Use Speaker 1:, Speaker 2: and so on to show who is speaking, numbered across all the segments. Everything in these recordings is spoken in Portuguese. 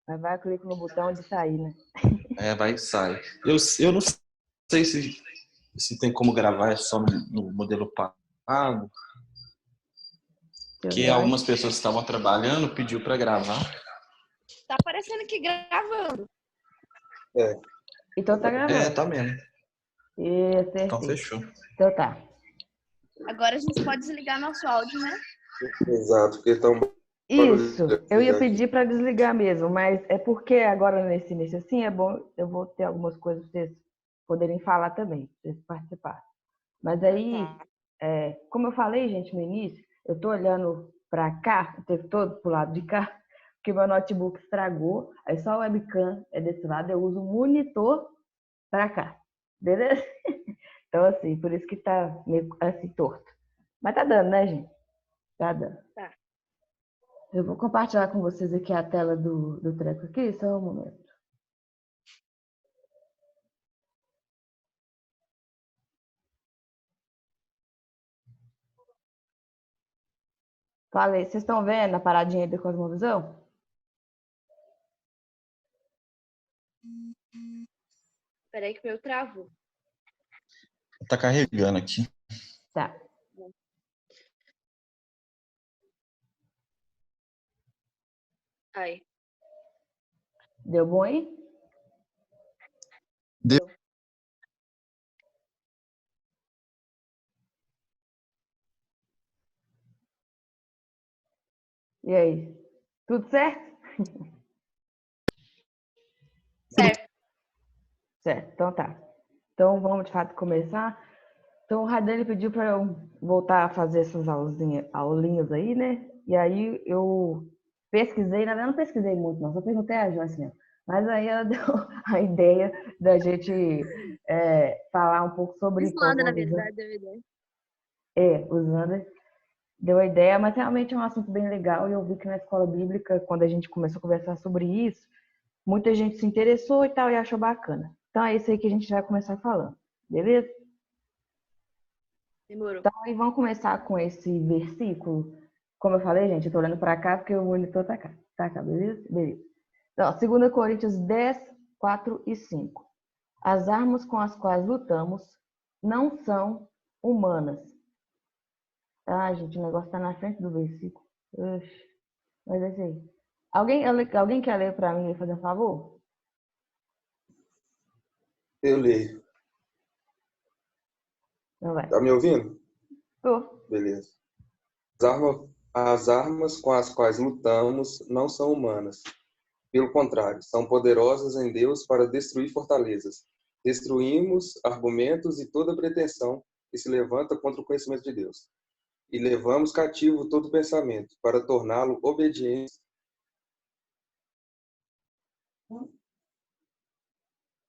Speaker 1: Mas vai, clica no botão de sair, né?
Speaker 2: Vai e sai. Eu não sei se tem como gravar só no modelo pago, porque algumas pessoas que estavam trabalhando pediu para gravar.
Speaker 3: Tá parecendo que gravando.
Speaker 1: Então tá gravando.
Speaker 2: Tá mesmo.
Speaker 1: Isso,
Speaker 2: Então fechou.
Speaker 1: Então tá.
Speaker 3: Agora a gente pode desligar nosso áudio, né?
Speaker 4: Exato, porque estão...
Speaker 1: Isso, eu ia pedir para desligar mesmo, mas é porque agora nesse início assim é bom, eu vou ter algumas coisas para vocês poderem falar também, para vocês participarem. Mas aí, como eu falei, gente, no início, eu estou olhando para cá, o tempo todo pro lado de cá, porque meu notebook estragou, aí só a webcam é desse lado, eu uso o monitor para cá, beleza? Então, assim, por isso que tá meio assim torto. Mas tá dando, né, gente? Tá dando.
Speaker 3: Tá.
Speaker 1: Eu vou compartilhar com vocês aqui a tela do treco aqui, só um momento. Falei, vocês estão vendo a paradinha aí da Cosmovisão?
Speaker 3: Peraí que o meu travou.
Speaker 2: Tá carregando aqui.
Speaker 1: Tá.
Speaker 3: Aí.
Speaker 1: Deu bom aí?
Speaker 2: Deu.
Speaker 1: E aí? Tudo certo?
Speaker 3: Certo.
Speaker 1: Certo, então tá. Então vamos de fato começar. Então o Radele pediu para eu voltar a fazer essas aulinhas aí, né? E aí eu pesquisei, na verdade eu não pesquisei muito não, só perguntei a Joyce mesmo. Mas aí ela deu a ideia da gente falar um pouco sobre
Speaker 3: Islanda, na
Speaker 1: cosmovisão.
Speaker 3: verdade, deu a ideia.
Speaker 1: O Zander deu a ideia, mas realmente é um assunto bem legal e eu vi que na escola bíblica, quando a gente começou a conversar sobre isso, muita gente se interessou e tal e achou bacana. Então é isso aí que a gente vai começar falando, beleza?
Speaker 3: Demorou.
Speaker 1: Então aí vamos começar com esse versículo. Como eu falei, gente, eu tô olhando para cá porque o monitor tá cá. Tá cá, beleza? Beleza. Então, 2 Coríntios 10, 4 e 5. As armas com as quais lutamos não são humanas. Ah, gente, o negócio tá na frente do versículo. Oxi. Mas é isso aí. Alguém quer ler para mim e fazer um favor?
Speaker 4: Eu leio.
Speaker 1: Não vai.
Speaker 4: Tá me ouvindo?
Speaker 1: Tô.
Speaker 4: Beleza. As armas com as quais lutamos não são humanas. Pelo contrário, são poderosas em Deus para destruir fortalezas. Destruímos argumentos e toda pretensão que se levanta contra o conhecimento de Deus. E levamos cativo todo pensamento para torná-lo obediente.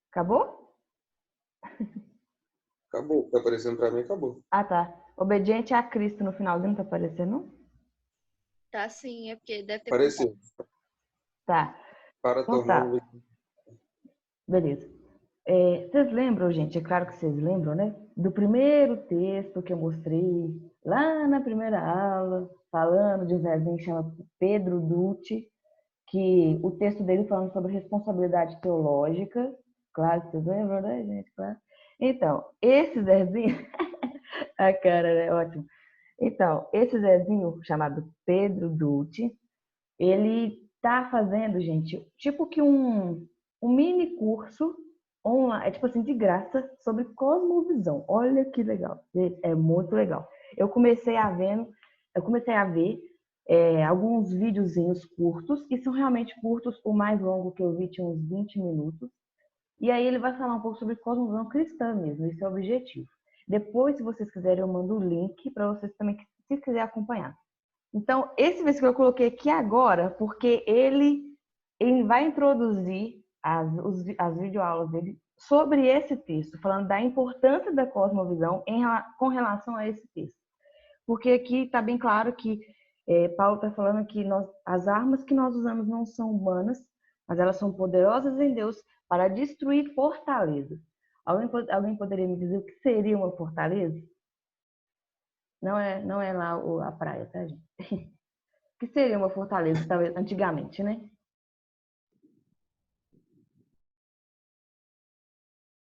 Speaker 1: Acabou?
Speaker 4: Acabou. Tá aparecendo para mim, acabou.
Speaker 1: Ah, tá. Obediente a Cristo no finalzinho, não tá aparecendo, não?
Speaker 3: Tá sim, é porque deve ter...
Speaker 4: Apareceu.
Speaker 1: Tá.
Speaker 4: Para
Speaker 1: Então
Speaker 4: torná-lo
Speaker 1: tá.
Speaker 4: obediente.
Speaker 1: Beleza. Vocês lembram, gente? É claro que vocês lembram, né? Do primeiro texto que eu mostrei lá na primeira aula, falando de um Zezinho que chama Pedro Dutti, que o texto dele falando sobre responsabilidade teológica. Claro que vocês lembram, né, gente? Claro. Então, esse Zezinho... A cara, né? Ótimo. Então, esse Zezinho chamado Pedro Dutti, ele tá fazendo, gente, tipo que um mini curso online, tipo assim, de graça, sobre cosmovisão. Olha que legal. É muito legal. Eu comecei a ver alguns videozinhos curtos, e são realmente curtos. O mais longo que eu vi tinha uns 20 minutos. E aí ele vai falar um pouco sobre cosmovisão cristã mesmo, esse é o objetivo. Depois, se vocês quiserem, eu mando o link para vocês também, se quiser acompanhar. Então, esse versículo eu coloquei aqui agora, porque ele vai introduzir as videoaulas dele sobre esse texto, falando da importância da cosmovisão com relação a esse texto. Porque aqui está bem claro que Paulo está falando que as armas que nós usamos não são humanas, mas elas são poderosas em Deus para destruir fortalezas. Alguém poderia me dizer o que seria uma fortaleza? Não é lá a praia, tá, gente? O que seria uma fortaleza, talvez, antigamente, né?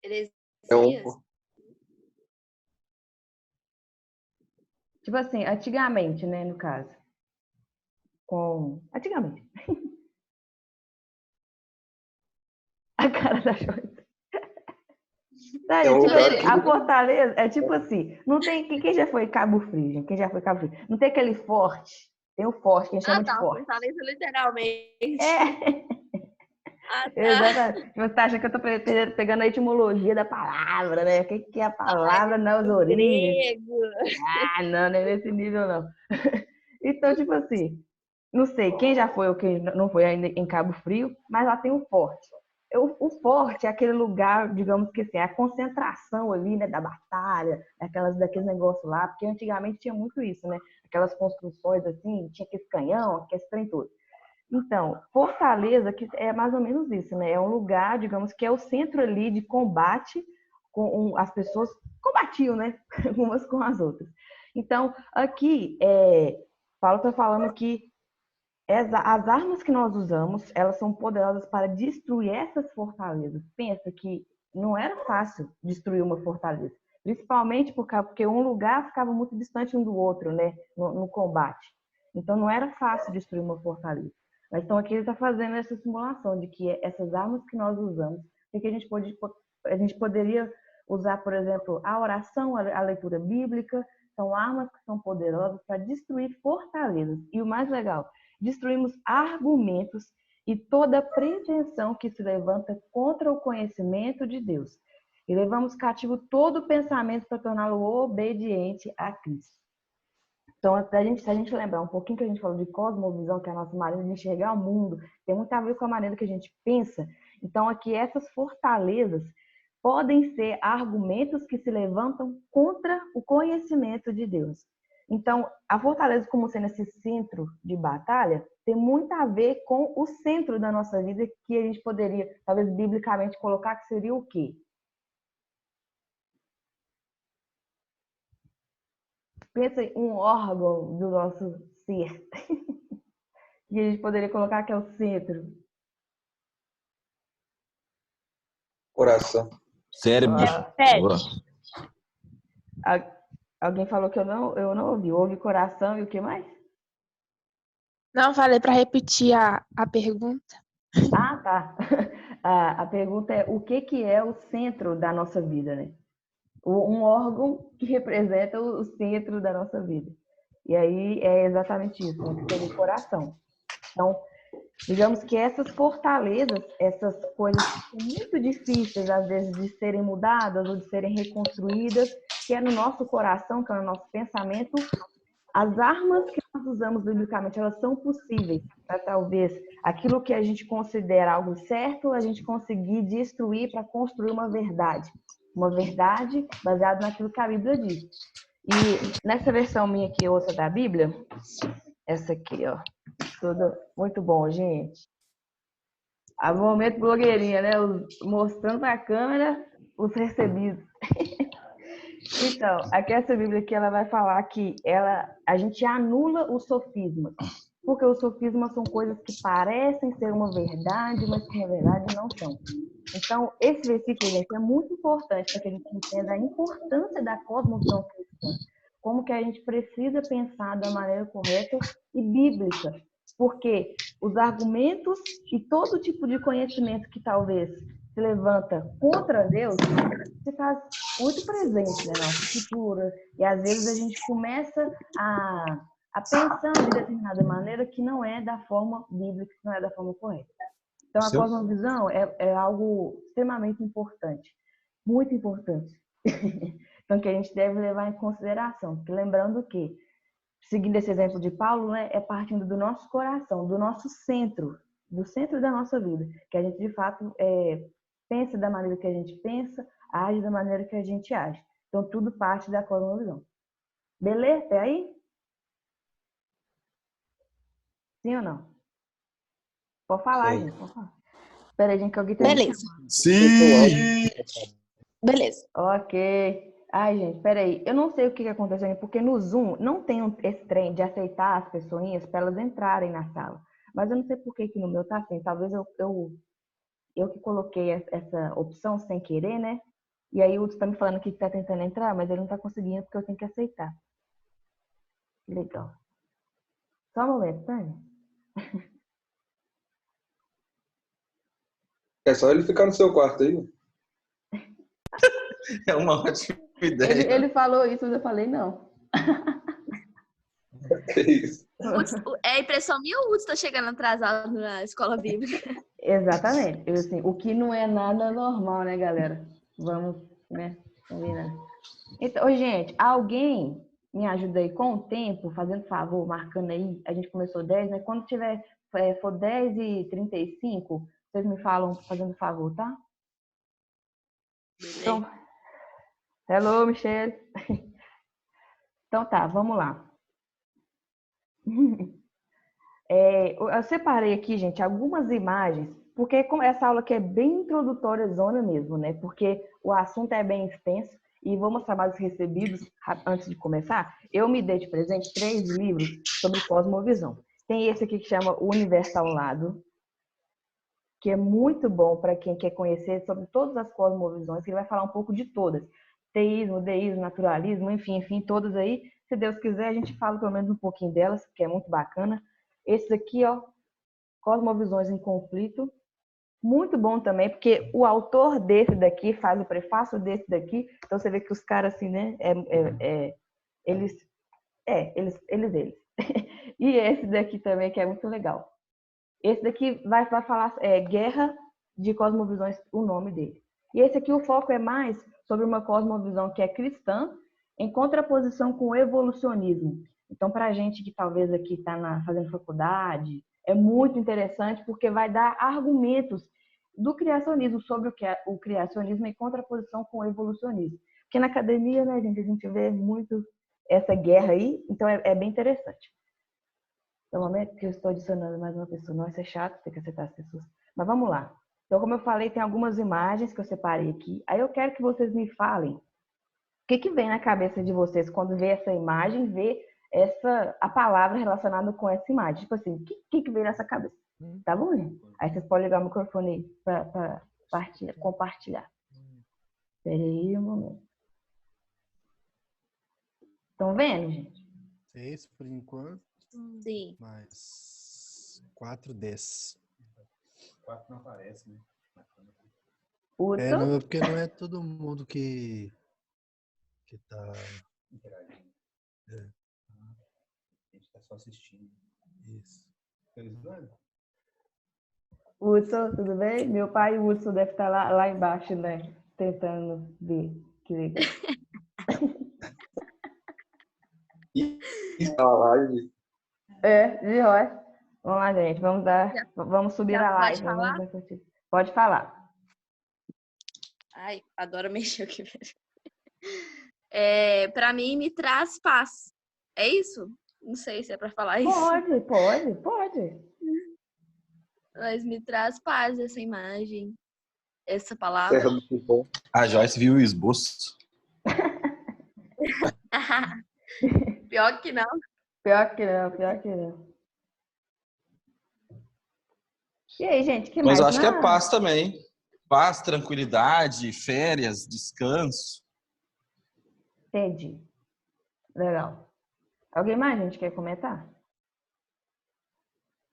Speaker 4: É um,
Speaker 3: Heresias?
Speaker 1: Tipo assim, antigamente, né, no caso. Antigamente. A cara da Joyce.
Speaker 4: é
Speaker 1: Sério,
Speaker 4: um
Speaker 1: tipo
Speaker 4: lugar
Speaker 1: assim,
Speaker 4: que
Speaker 1: a Fortaleza é tipo assim, não tem. Quem já foi em Cabo Frio, gente? Quem já foi em Cabo Frio? Não tem aquele forte. Tem o forte, que a gente
Speaker 3: Ah,
Speaker 1: chama de
Speaker 3: tá.
Speaker 1: forte.
Speaker 3: Fortaleza, literalmente.
Speaker 1: É,
Speaker 3: Ah, tá.
Speaker 1: exatamente. Você acha que eu tô pegando a etimologia da palavra, né? O que é a palavra nas
Speaker 3: O
Speaker 1: origens?
Speaker 3: grego.
Speaker 1: Ah, não, não é nesse nível, não. Então, tipo assim, não sei quem já foi ou quem não foi ainda em Cabo Frio, mas lá tem o forte. O forte é aquele lugar, digamos que assim, é a concentração ali, né, da batalha, daqueles negócios lá, porque antigamente tinha muito isso, né? Aquelas construções assim, tinha aquele canhão, aquele trem todo. Então, Fortaleza, que é mais ou menos isso, né? É um lugar, digamos, que é o centro ali de combate, as pessoas combatiam, né? Umas com as outras. Então, aqui, Paulo está falando que as armas que nós usamos, elas são poderosas para destruir essas fortalezas. Pensa que não era fácil destruir uma fortaleza, principalmente porque um lugar ficava muito distante um do outro, né, no combate. Então não era fácil destruir uma fortaleza. Mas então aqui ele está fazendo essa simulação de que essas armas que nós usamos, o que a gente poderia usar, por exemplo, a oração, a leitura bíblica, são armas que são poderosas para destruir fortalezas. E o mais legal, destruímos argumentos e toda pretensão que se levanta contra o conhecimento de Deus. E levamos cativo todo pensamento para torná-lo obediente a Cristo. Então, se a gente lembrar um pouquinho que a gente falou de cosmovisão, que é a nossa maneira de enxergar o mundo, tem muito a ver com a maneira que a gente pensa. Então, aqui essas fortalezas podem ser argumentos que se levantam contra o conhecimento de Deus. Então, a fortaleza, como sendo esse centro de batalha, tem muito a ver com o centro da nossa vida, que a gente poderia, talvez, biblicamente colocar, que seria o quê? Pensa em um órgão do nosso ser, que a gente poderia colocar que é o centro.
Speaker 4: coração.
Speaker 2: Cérebro. Boa.
Speaker 1: Alguém falou que eu não ouvi. Ouve coração e o que mais?
Speaker 5: Não, falei para repetir a pergunta.
Speaker 1: Ah, tá. A pergunta é o que é o centro da nossa vida, né? Um órgão que representa o centro da nossa vida. E aí é exatamente isso, né? Que seria o coração. Então, digamos que essas fortalezas, essas coisas que são muito difíceis, às vezes, de serem mudadas ou de serem reconstruídas, que é no nosso coração, que é no nosso pensamento, as armas que nós usamos biblicamente, elas são possíveis para talvez aquilo que a gente considera algo certo, a gente conseguir destruir para construir uma verdade. Uma verdade baseada naquilo que a Bíblia diz. E nessa versão minha aqui, outra da Bíblia, essa aqui, ó. Tudo muito bom, gente. A momento blogueirinha, né? Mostrando para a câmera os recebidos. Então, aqui essa Bíblia aqui, ela vai falar que a gente anula os sofismas. Porque os sofismas são coisas que parecem ser uma verdade, mas que na verdade não são. Então, esse versículo, gente, é muito importante para que a gente entenda a importância da cosmovisão cristã. Como que a gente precisa pensar da maneira correta e bíblica. Porque os argumentos e todo tipo de conhecimento que talvez se levanta contra Deus se faz muito presente na nossa cultura. E às vezes a gente começa a pensar de determinada maneira que não é da forma bíblica, que não é da forma correta. Então, a cosmovisão é algo extremamente importante, muito importante. Então, que a gente deve levar em consideração. Porque lembrando que, seguindo esse exemplo de Paulo, né, é partindo do nosso coração, do nosso centro, do centro da nossa vida, que a gente, de fato, pensa da maneira que a gente pensa, age da maneira que a gente age. Então, tudo parte da cosmovisão. Beleza? Até aí? Sim ou não? Pode falar,
Speaker 4: Sim.
Speaker 1: gente. Pode falar. Espera aí, gente, que alguém tá me
Speaker 3: Beleza.
Speaker 1: chamando.
Speaker 2: Sim!
Speaker 3: Beleza.
Speaker 1: Ok. Ai, gente, peraí. Eu não sei o que aconteceu, porque no Zoom não tem esse trem de aceitar as pessoinhas para elas entrarem na sala. Mas eu não sei por que no meu tá assim. Talvez eu que coloquei essa opção sem querer, né? E aí o Hudson tá me falando aqui que tá tentando entrar, mas ele não tá conseguindo porque eu tenho que aceitar. Legal. Só um momento, Tânia.
Speaker 4: É só ele ficar no seu quarto aí.
Speaker 2: É uma ótima ideia.
Speaker 1: Ele falou isso, mas eu falei não.
Speaker 4: Que isso?
Speaker 3: É impressão minha ou o Hudson tá chegando atrasado na escola bíblica?
Speaker 1: Exatamente. Assim, o que não é nada normal, né, galera? Vamos, né? Combinar. Então, gente, alguém me ajuda aí com o tempo, fazendo favor, marcando aí. A gente começou 10, né? Quando tiver, for 10h35, vocês me falam fazendo favor, tá? Então, hello, Michelle. Então tá, vamos lá. Eu separei aqui, gente, algumas imagens, porque essa aula aqui é bem introdutória, zona mesmo, né? Porque o assunto é bem extenso e vou mostrar mais os recebidos antes de começar. Eu me dei de presente 3 livros sobre cosmovisão. Tem esse aqui que chama O Universo ao Lado, que é muito bom para quem quer conhecer sobre todas as cosmovisões, que ele vai falar um pouco de todas. Teísmo, deísmo, naturalismo, enfim, todas aí. Se Deus quiser, a gente fala pelo menos um pouquinho delas, que é muito bacana. Esse aqui, ó, Cosmovisões em Conflito. Muito bom também, porque o autor desse daqui faz o prefácio desse daqui. Então você vê que os caras, assim, né? Eles. E esse daqui também, que é muito legal. Esse daqui vai falar Guerra de Cosmovisões, o nome dele. E esse aqui, o foco é mais sobre uma cosmovisão que é cristã, em contraposição com o evolucionismo. Então, para a gente que talvez aqui está fazendo faculdade, é muito interessante porque vai dar argumentos do criacionismo, sobre o criacionismo em contraposição com o evolucionismo. Porque na academia, né, gente, a gente vê muito essa guerra aí, então é bem interessante. No momento que eu estou adicionando mais uma pessoa, não, isso é chato, tem que aceitar as pessoas. Mas vamos lá. Então, como eu falei, tem algumas imagens que eu separei aqui. Aí eu quero que vocês me falem o que vem na cabeça de vocês quando vê essa imagem, vê a palavra relacionada com essa imagem. Tipo assim, o que vem nessa cabeça? Tá bom, gente? Aí vocês podem ligar o microfone aí para compartilhar. Espera aí um momento. Estão vendo, gente?
Speaker 6: 6 por enquanto.
Speaker 3: Sim.
Speaker 6: Mais 4 desses.
Speaker 2: 4 não aparece, né?
Speaker 1: Hudson?
Speaker 6: Porque não é todo mundo que tá
Speaker 2: interagindo.
Speaker 6: É.
Speaker 2: A gente tá só assistindo.
Speaker 6: Isso.
Speaker 1: Hudson, tudo bem? Meu pai, o Hudson, deve estar lá embaixo, né? Tentando ver. Que legal.
Speaker 4: Isso é uma live.
Speaker 1: De rocha. Vamos lá, gente. Vamos subir a live.
Speaker 3: Pode falar?
Speaker 1: Pode falar.
Speaker 3: Ai, adoro mexer aqui. Para mim, me traz paz. É isso? Não sei se é para falar isso.
Speaker 1: Pode.
Speaker 3: Mas me traz paz essa imagem, essa palavra.
Speaker 4: Serra do Cipó.
Speaker 2: A Joyce viu o esboço.
Speaker 3: Pior que não.
Speaker 1: Pior que não. E aí, gente, que
Speaker 2: Mas
Speaker 1: mais?
Speaker 2: eu acho que é paz também. Paz, tranquilidade, férias, descanso.
Speaker 1: Entendi. Legal. Alguém mais, gente, quer comentar?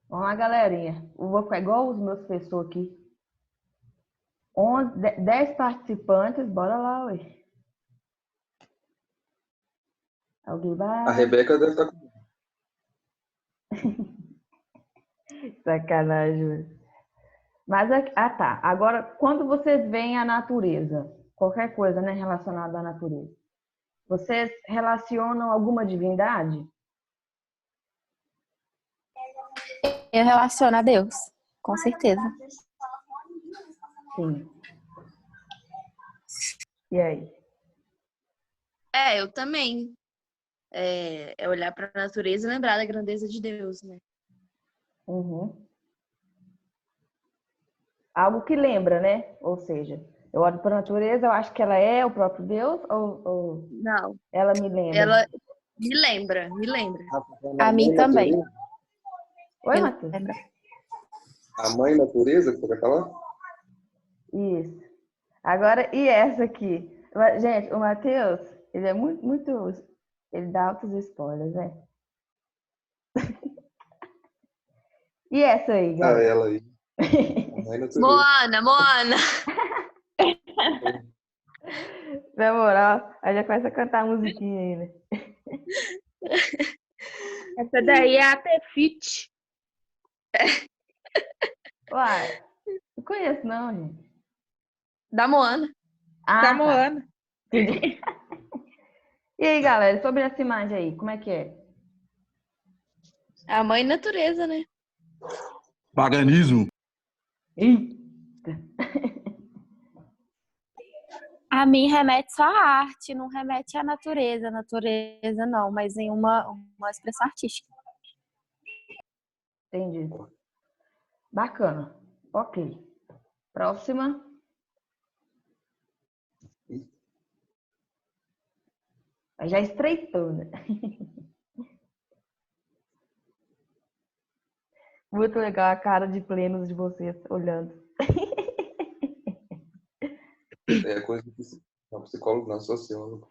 Speaker 1: Vamos lá, galerinha. Eu vou ficar igual os meus professores aqui. 10 participantes, bora lá, ué. Alguém vai?
Speaker 4: A Rebeca deve estar com...
Speaker 1: Sacanagem. Mas, tá. Agora, quando vocês veem a natureza, qualquer coisa, né, relacionada à natureza, vocês relacionam alguma divindade?
Speaker 5: Eu relaciono a Deus, com certeza.
Speaker 1: Sim. E aí?
Speaker 3: Eu também. É olhar para a natureza e lembrar da grandeza de Deus, né?
Speaker 1: Uhum. Algo que lembra, né? Ou seja, eu olho para a natureza, eu acho que ela é o próprio Deus ou
Speaker 3: Não.
Speaker 1: ela me lembra?
Speaker 3: Ela me lembra.
Speaker 5: A mim também.
Speaker 1: Oi, Matheus?
Speaker 4: A mãe natureza, que você quer falar?
Speaker 1: Isso. Agora, e essa aqui? Gente, o Matheus, ele é muito. Ele dá altos spoilers, né? E essa aí, galera?
Speaker 4: Ela aí. Mãe natureza.
Speaker 3: Moana.
Speaker 1: Na moral, aí já começa a cantar a musiquinha aí, né?
Speaker 7: Essa daí é a Tefit.
Speaker 1: Uai, não conheço não, gente.
Speaker 3: Da Moana.
Speaker 1: Ah,
Speaker 7: Da
Speaker 1: tá.
Speaker 7: Moana.
Speaker 1: Entendi. E aí, galera, sobre essa imagem aí, como é que é?
Speaker 3: A mãe natureza, né?
Speaker 2: Paganismo.
Speaker 1: Eita.
Speaker 5: A mim remete só à arte, não remete à natureza. Natureza não, mas em uma expressão artística.
Speaker 1: Entendi. Bacana. Ok. Próxima. Aí já estreitou, né? Muito legal a cara de plenos de vocês olhando.
Speaker 4: É coisa de não, psicólogo, não, sociólogo.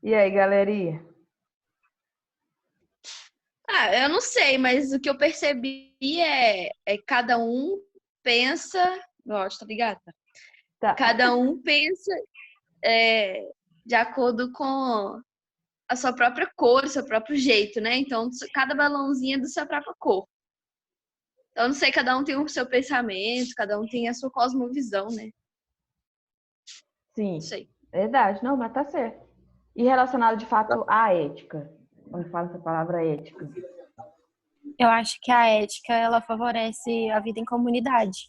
Speaker 1: E aí, galerinha?
Speaker 3: Ah, eu não sei, mas o que eu percebi é cada um pensa. Gosto, tá ligado?
Speaker 1: Tá.
Speaker 3: Cada um pensa de acordo com a sua própria cor, o seu próprio jeito, né? Então, cada balãozinho é da sua própria cor. Então, não sei, cada um tem o seu pensamento, cada um tem a sua cosmovisão, né?
Speaker 1: Sim,
Speaker 3: Não sei.
Speaker 1: verdade. Não, mas tá certo. E relacionado, de fato, à ética. Quando fala essa palavra ética.
Speaker 5: Eu acho que a ética, ela favorece a vida em comunidade.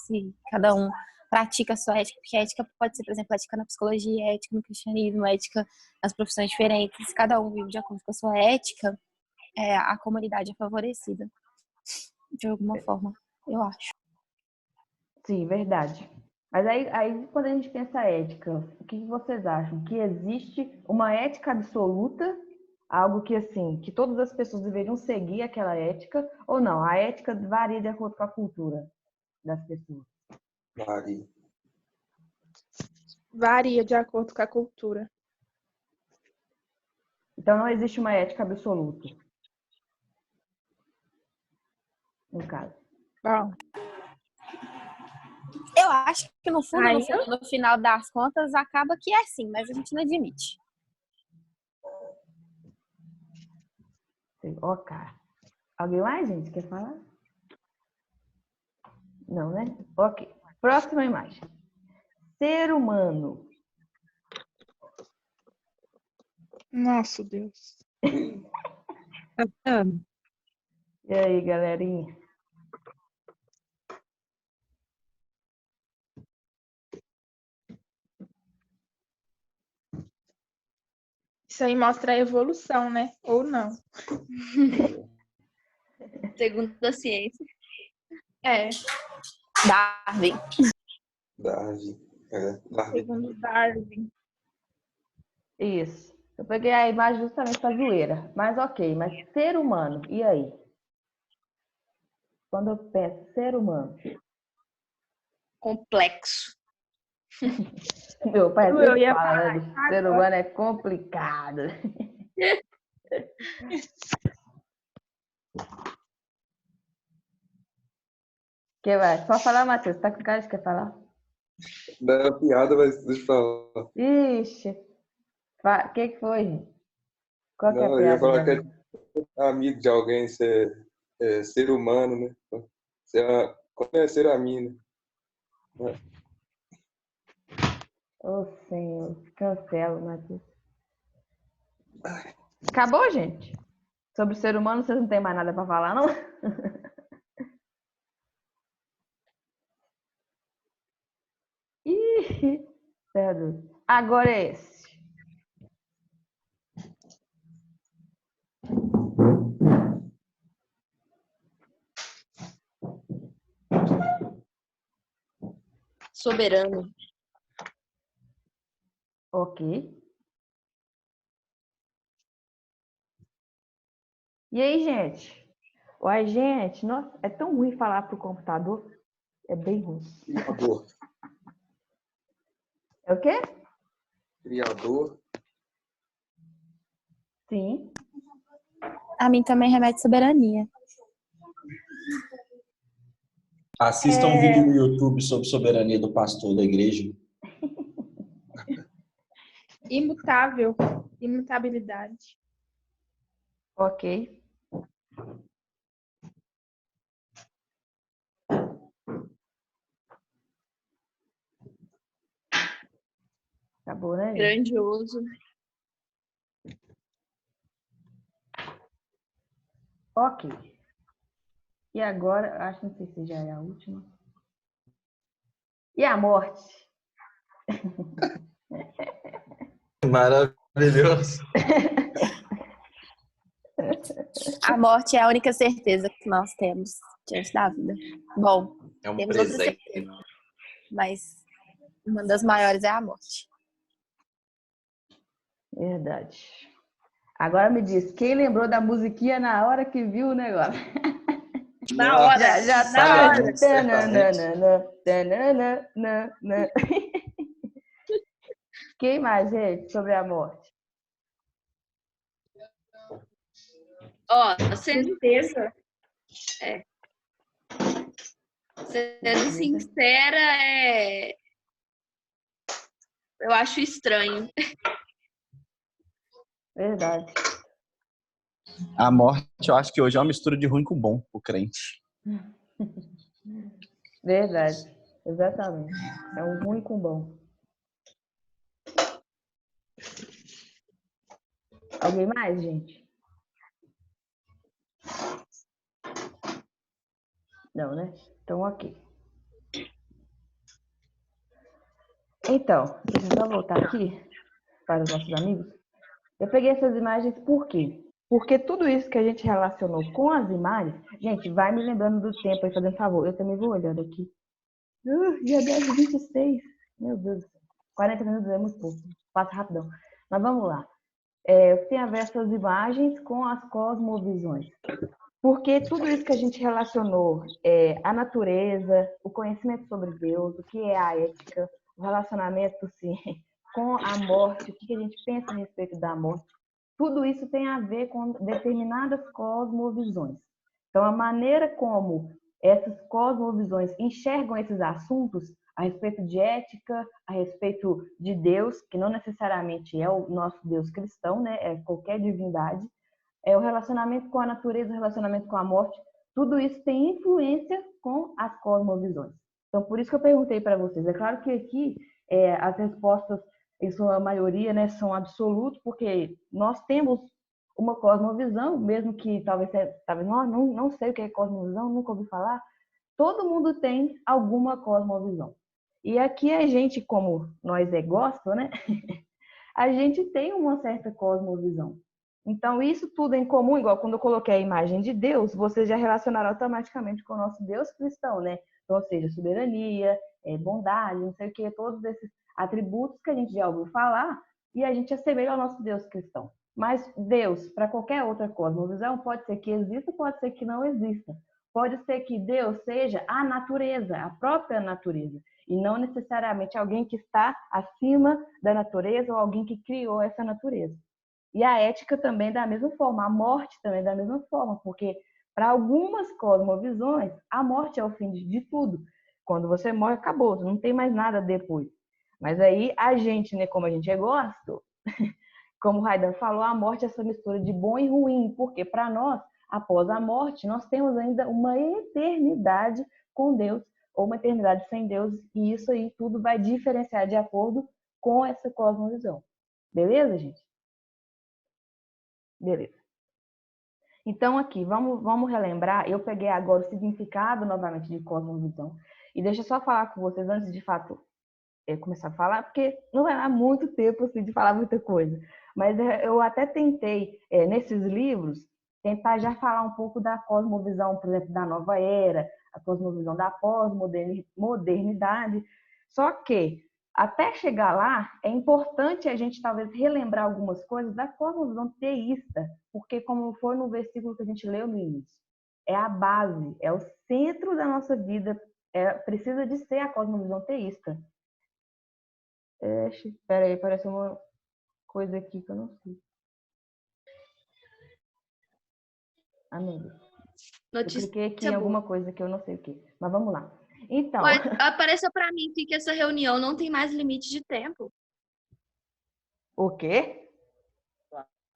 Speaker 5: Se cada um pratica a sua ética, porque a ética pode ser, por exemplo, ética na psicologia, ética no cristianismo, ética nas profissões diferentes. Se cada um vive de acordo com a sua ética, a comunidade é favorecida. De alguma forma, eu acho.
Speaker 1: Sim, verdade. Mas aí quando a gente pensa ética, o que vocês acham? Que existe uma ética absoluta, algo que assim, que todas as pessoas deveriam seguir aquela ética, ou não? A ética varia de acordo com a cultura das pessoas.
Speaker 4: Mari.
Speaker 7: Varia de acordo com a cultura.
Speaker 1: Então não existe uma ética absoluta, no caso.
Speaker 7: Bom,
Speaker 5: Eu acho que no fundo,
Speaker 7: Aí
Speaker 5: no final das contas, acaba que é sim, mas a gente não admite.
Speaker 1: Ó, cara. Alguém mais, gente, quer falar? Não, né? Ok. Próxima imagem. Ser humano.
Speaker 7: nossa Deus. Tá vendo?
Speaker 1: E aí, galerinha?
Speaker 7: Isso aí mostra a evolução, né? Ou não.
Speaker 3: Segundo a ciência.
Speaker 7: É,
Speaker 5: Darwin.
Speaker 4: Darwin. Darwin.
Speaker 7: segundo Darwin.
Speaker 1: Isso. Eu peguei a imagem justamente para zoeira. Mas ok, mas ser humano, e aí? Quando eu penso ser humano,
Speaker 3: Complexo.
Speaker 1: meu pai
Speaker 7: Eu
Speaker 1: sempre
Speaker 7: ia
Speaker 1: fala,
Speaker 7: falar
Speaker 1: né?
Speaker 7: isso
Speaker 1: Ser
Speaker 7: agora.
Speaker 1: humano é complicado. Que vai? Pode falar, Matheus? Tá com cara de quer falar?
Speaker 4: Não é piada, mas deixa eu falar.
Speaker 1: Ixi. O que foi, gente? Qual que é a
Speaker 4: Não, eu ia
Speaker 1: piada
Speaker 4: falar que
Speaker 1: dela?
Speaker 4: é amigo de alguém, ser humano, né? Conhecer a mim, né?
Speaker 1: Ô, Senhor. Cancela, Matheus. Acabou, gente? Sobre o ser humano, vocês não têm mais nada para falar, não? Ih, sério. Agora é esse.
Speaker 3: Soberano.
Speaker 1: Ok. E aí, gente? Uai, gente, nossa, é tão ruim falar pro computador. É bem ruim.
Speaker 4: Criador.
Speaker 1: É o quê?
Speaker 4: Criador.
Speaker 1: Sim.
Speaker 5: A mim também remete soberania.
Speaker 2: Assista um vídeo no YouTube sobre soberania do pastor da igreja.
Speaker 7: Imutável. Imutabilidade.
Speaker 1: Ok. Acabou, né, gente?
Speaker 3: Grandioso.
Speaker 1: Ok. E agora, acho que não sei se já é a última. E a morte?
Speaker 2: Maravilhoso.
Speaker 5: A morte é a única certeza que nós temos diante da vida. Bom,
Speaker 2: É um
Speaker 5: temos outras
Speaker 2: presente.
Speaker 5: certezas, mas uma das maiores é a morte.
Speaker 1: Verdade. Agora me diz, quem lembrou da musiquinha na hora que viu o negócio?
Speaker 3: Na hora.
Speaker 1: Já
Speaker 3: Na
Speaker 1: tá.
Speaker 3: hora.
Speaker 2: Certamente.
Speaker 1: Tananana. Quem mais, gente, sobre a morte?
Speaker 3: Ó, sendo
Speaker 7: Certeza.
Speaker 3: sincera, eu acho estranho.
Speaker 1: Verdade.
Speaker 2: A morte, eu acho que hoje é uma mistura de ruim com bom, o crente.
Speaker 1: Verdade. Exatamente. É um ruim com bom. Alguém mais, gente? Não, né? Então, ok. Então, deixa eu só voltar aqui para os nossos amigos. Eu peguei essas imagens por quê? Porque tudo isso que a gente relacionou com as imagens, gente, vai me lembrando do tempo aí, fazendo favor. Eu também vou olhando aqui. Já 10h26. Meu Deus do céu. 40 minutos é muito pouco. Passa rapidão. Mas vamos lá. Tem a ver essas imagens com as cosmovisões. Porque tudo isso que a gente relacionou, a natureza, o conhecimento sobre Deus, o que é a ética, o relacionamento sim, com a morte, o que a gente pensa a respeito da morte, tudo isso tem a ver com determinadas cosmovisões. Então, a maneira como essas cosmovisões enxergam esses assuntos a respeito de ética, a respeito de Deus, que não necessariamente é o nosso Deus cristão, né? É qualquer divindade, o relacionamento com a natureza, o relacionamento com a morte, tudo isso tem influência com as cosmovisões. Então, por isso que eu perguntei para vocês. É claro que aqui as respostas, em sua maioria, né, são absolutas, porque nós temos uma cosmovisão, mesmo que talvez não sei o que é cosmovisão, nunca ouvi falar. Todo mundo tem alguma cosmovisão. E aqui a gente, como nós gosta, né? A gente tem uma certa cosmovisão. Então, isso tudo em comum, igual quando eu coloquei a imagem de Deus, vocês já relacionaram automaticamente com o nosso Deus cristão, né? Então, ou seja, soberania, bondade, não sei o que, todos esses atributos que a gente já ouviu falar e a gente assemelha ao nosso Deus cristão. Mas Deus, para qualquer outra cosmovisão, pode ser que exista, pode ser que não exista. Pode ser que Deus seja a natureza, a própria natureza, e não necessariamente alguém que está acima da natureza ou alguém que criou essa natureza. E a ética também da mesma forma, a morte também da mesma forma, porque para algumas cosmovisões, a morte é o fim de tudo. Quando você morre, acabou, não tem mais nada depois. Mas aí a gente, né, como a gente gosta, como o Raidan falou, a morte é essa mistura de bom e ruim, porque para nós, após a morte, nós temos ainda uma eternidade com Deus, ou uma eternidade sem Deus, e isso aí tudo vai diferenciar de acordo com essa cosmovisão. Beleza, gente? Beleza. Então, aqui, vamos relembrar. Eu peguei agora o significado novamente de cosmovisão. E deixa eu só falar com vocês antes de fato começar a falar, porque não vai dar muito tempo assim, de falar muita coisa. Mas eu até tentei, nesses livros, tentar já falar um pouco da cosmovisão, por exemplo, da nova era, a cosmovisão da pós-modernidade. Só que, até chegar lá, é importante a gente talvez relembrar algumas coisas da cosmovisão teísta, porque como foi no versículo que a gente leu no início, é a base, é o centro da nossa vida precisa de ser a cosmovisão teísta. Espera aí, parece uma coisa aqui que eu não sei. Meu Deus. Eu cliquei aqui em alguma coisa que eu não sei o que. Mas vamos lá. Então.
Speaker 3: Apareceu para mim que essa reunião não tem mais limite de tempo.
Speaker 1: O quê?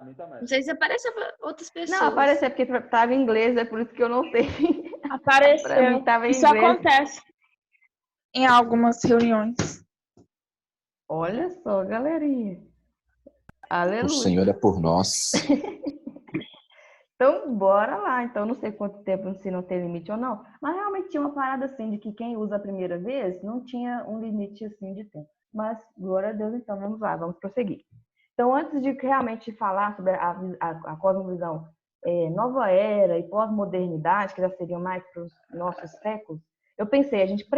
Speaker 3: Não sei se apareceu para outras pessoas.
Speaker 1: Não, apareceu porque estava em inglês, é por isso que eu não sei.
Speaker 7: Apareceu.
Speaker 1: Pra mim, tava em
Speaker 7: Isso
Speaker 1: inglês.
Speaker 7: acontece em algumas reuniões.
Speaker 1: Olha só, galerinha. Aleluia.
Speaker 2: O Senhor é por nós.
Speaker 1: Então, bora lá. Então, não sei quanto tempo, se não tem limite ou não. Mas realmente tinha uma parada assim, de que quem usa a primeira vez não tinha um limite assim de tempo. Mas, glória a Deus, então, vamos lá, vamos prosseguir. Então, antes de realmente falar sobre a cosmovisão nova era e pós-modernidade, que já seriam mais para os nossos séculos, eu pensei, a gente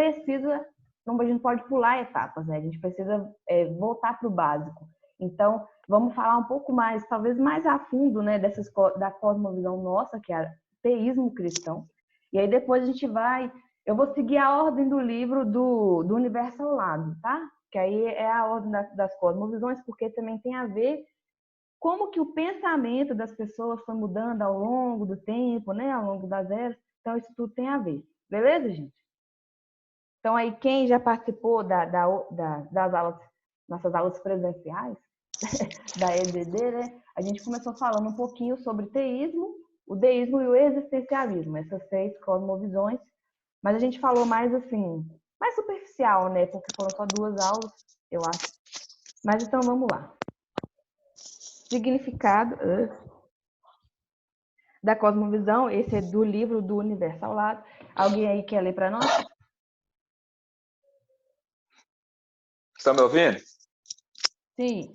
Speaker 1: não pode pular etapas, né? A gente precisa voltar para o básico. Então, vamos falar um pouco mais, talvez mais a fundo, né, da cosmovisão nossa, que é o teísmo cristão. E aí depois eu vou seguir a ordem do livro do Universo ao Lado, tá? Que aí é a ordem das cosmovisões, porque também tem a ver como que o pensamento das pessoas foi mudando ao longo do tempo, né, ao longo das eras. Então, isso tudo tem a ver. Beleza, gente? Então, aí, quem já participou das aulas, nossas aulas presenciais, da EBD, né? A gente começou falando um pouquinho sobre teísmo, o deísmo e o existencialismo, essas 6 cosmovisões, mas a gente falou mais assim, mais superficial, né? Porque foram só 2 aulas, eu acho. Mas então vamos lá. Significado da cosmovisão, esse é do livro do Universo ao Lado. Alguém aí quer ler para nós?
Speaker 8: Estão me ouvindo?
Speaker 1: Sim.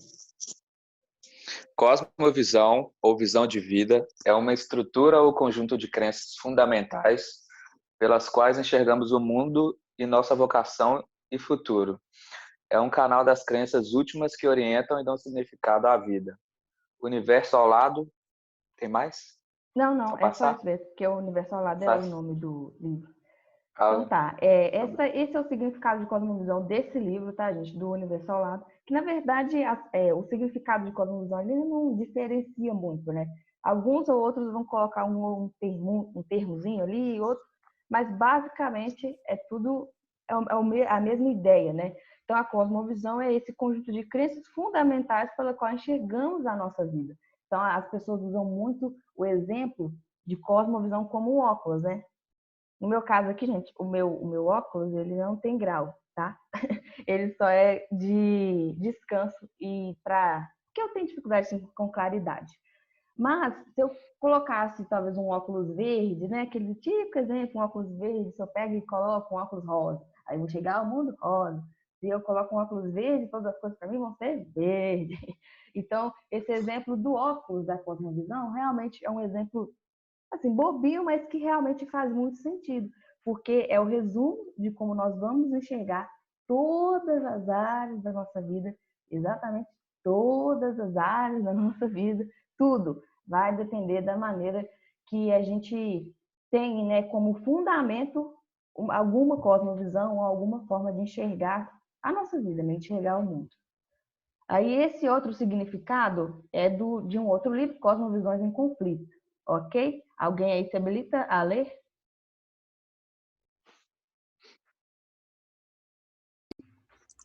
Speaker 8: Cosmovisão, ou visão de vida, é uma estrutura ou conjunto de crenças fundamentais pelas quais enxergamos o mundo e nossa vocação e futuro. É um canal das crenças últimas que orientam e dão significado à vida. Universo ao lado, tem mais?
Speaker 1: Não, é só isso mesmo, porque o Universo ao Lado é o nome do livro. Então tá, esse é o significado de cosmovisão desse livro, tá, gente? Do Universo ao Lado. Que, na verdade, o significado de cosmovisão ele não diferencia muito, né? Alguns ou outros vão colocar um termozinho ali, outro, mas basicamente é tudo a mesma ideia, né? Então, a cosmovisão é esse conjunto de crenças fundamentais pela qual enxergamos a nossa vida. Então, as pessoas usam muito o exemplo de cosmovisão como um óculos, né? No meu caso aqui, gente, o meu óculos, ele não tem grau, tá? Ele só é de descanso e porque eu tenho dificuldade assim, com claridade. Mas, se eu colocasse talvez um óculos verde, né? Aquele típico exemplo, um óculos verde, se eu pego e coloco um óculos rosa, aí eu vou chegar ao mundo rosa. Se eu coloco um óculos verde, todas as coisas para mim vão ser verde. Então, esse exemplo do óculos da cosmovisão realmente é um exemplo assim, bobinho, mas que realmente faz muito sentido, porque é o resumo de como nós vamos enxergar todas as áreas da nossa vida, exatamente todas as áreas da nossa vida, tudo vai depender da maneira que a gente tem, né, como fundamento alguma cosmovisão ou alguma forma de enxergar a nossa vida, né, enxergar o mundo. Aí esse outro significado é de um outro livro, Cosmovisões em Conflito. Ok? Alguém aí se habilita a ler?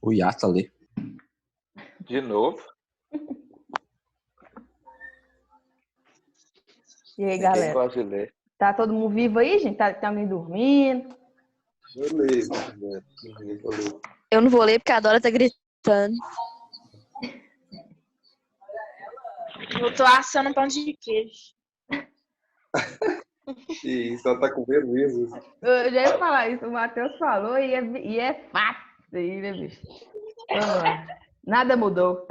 Speaker 2: O Yata lê.
Speaker 8: De novo?
Speaker 1: E aí,
Speaker 8: Ninguém
Speaker 1: galera?
Speaker 8: gosta de ler.
Speaker 1: Tá todo mundo vivo aí, gente? Tá alguém dormindo?
Speaker 4: Eu leio.
Speaker 3: Eu não vou ler porque a Dora tá gritando.
Speaker 7: Eu tô assando pão de queijo.
Speaker 4: E só tá com medo mesmo.
Speaker 1: Eu já ia falar isso, o Matheus falou e é fato aí, né, bicho? Vamos lá. Nada mudou.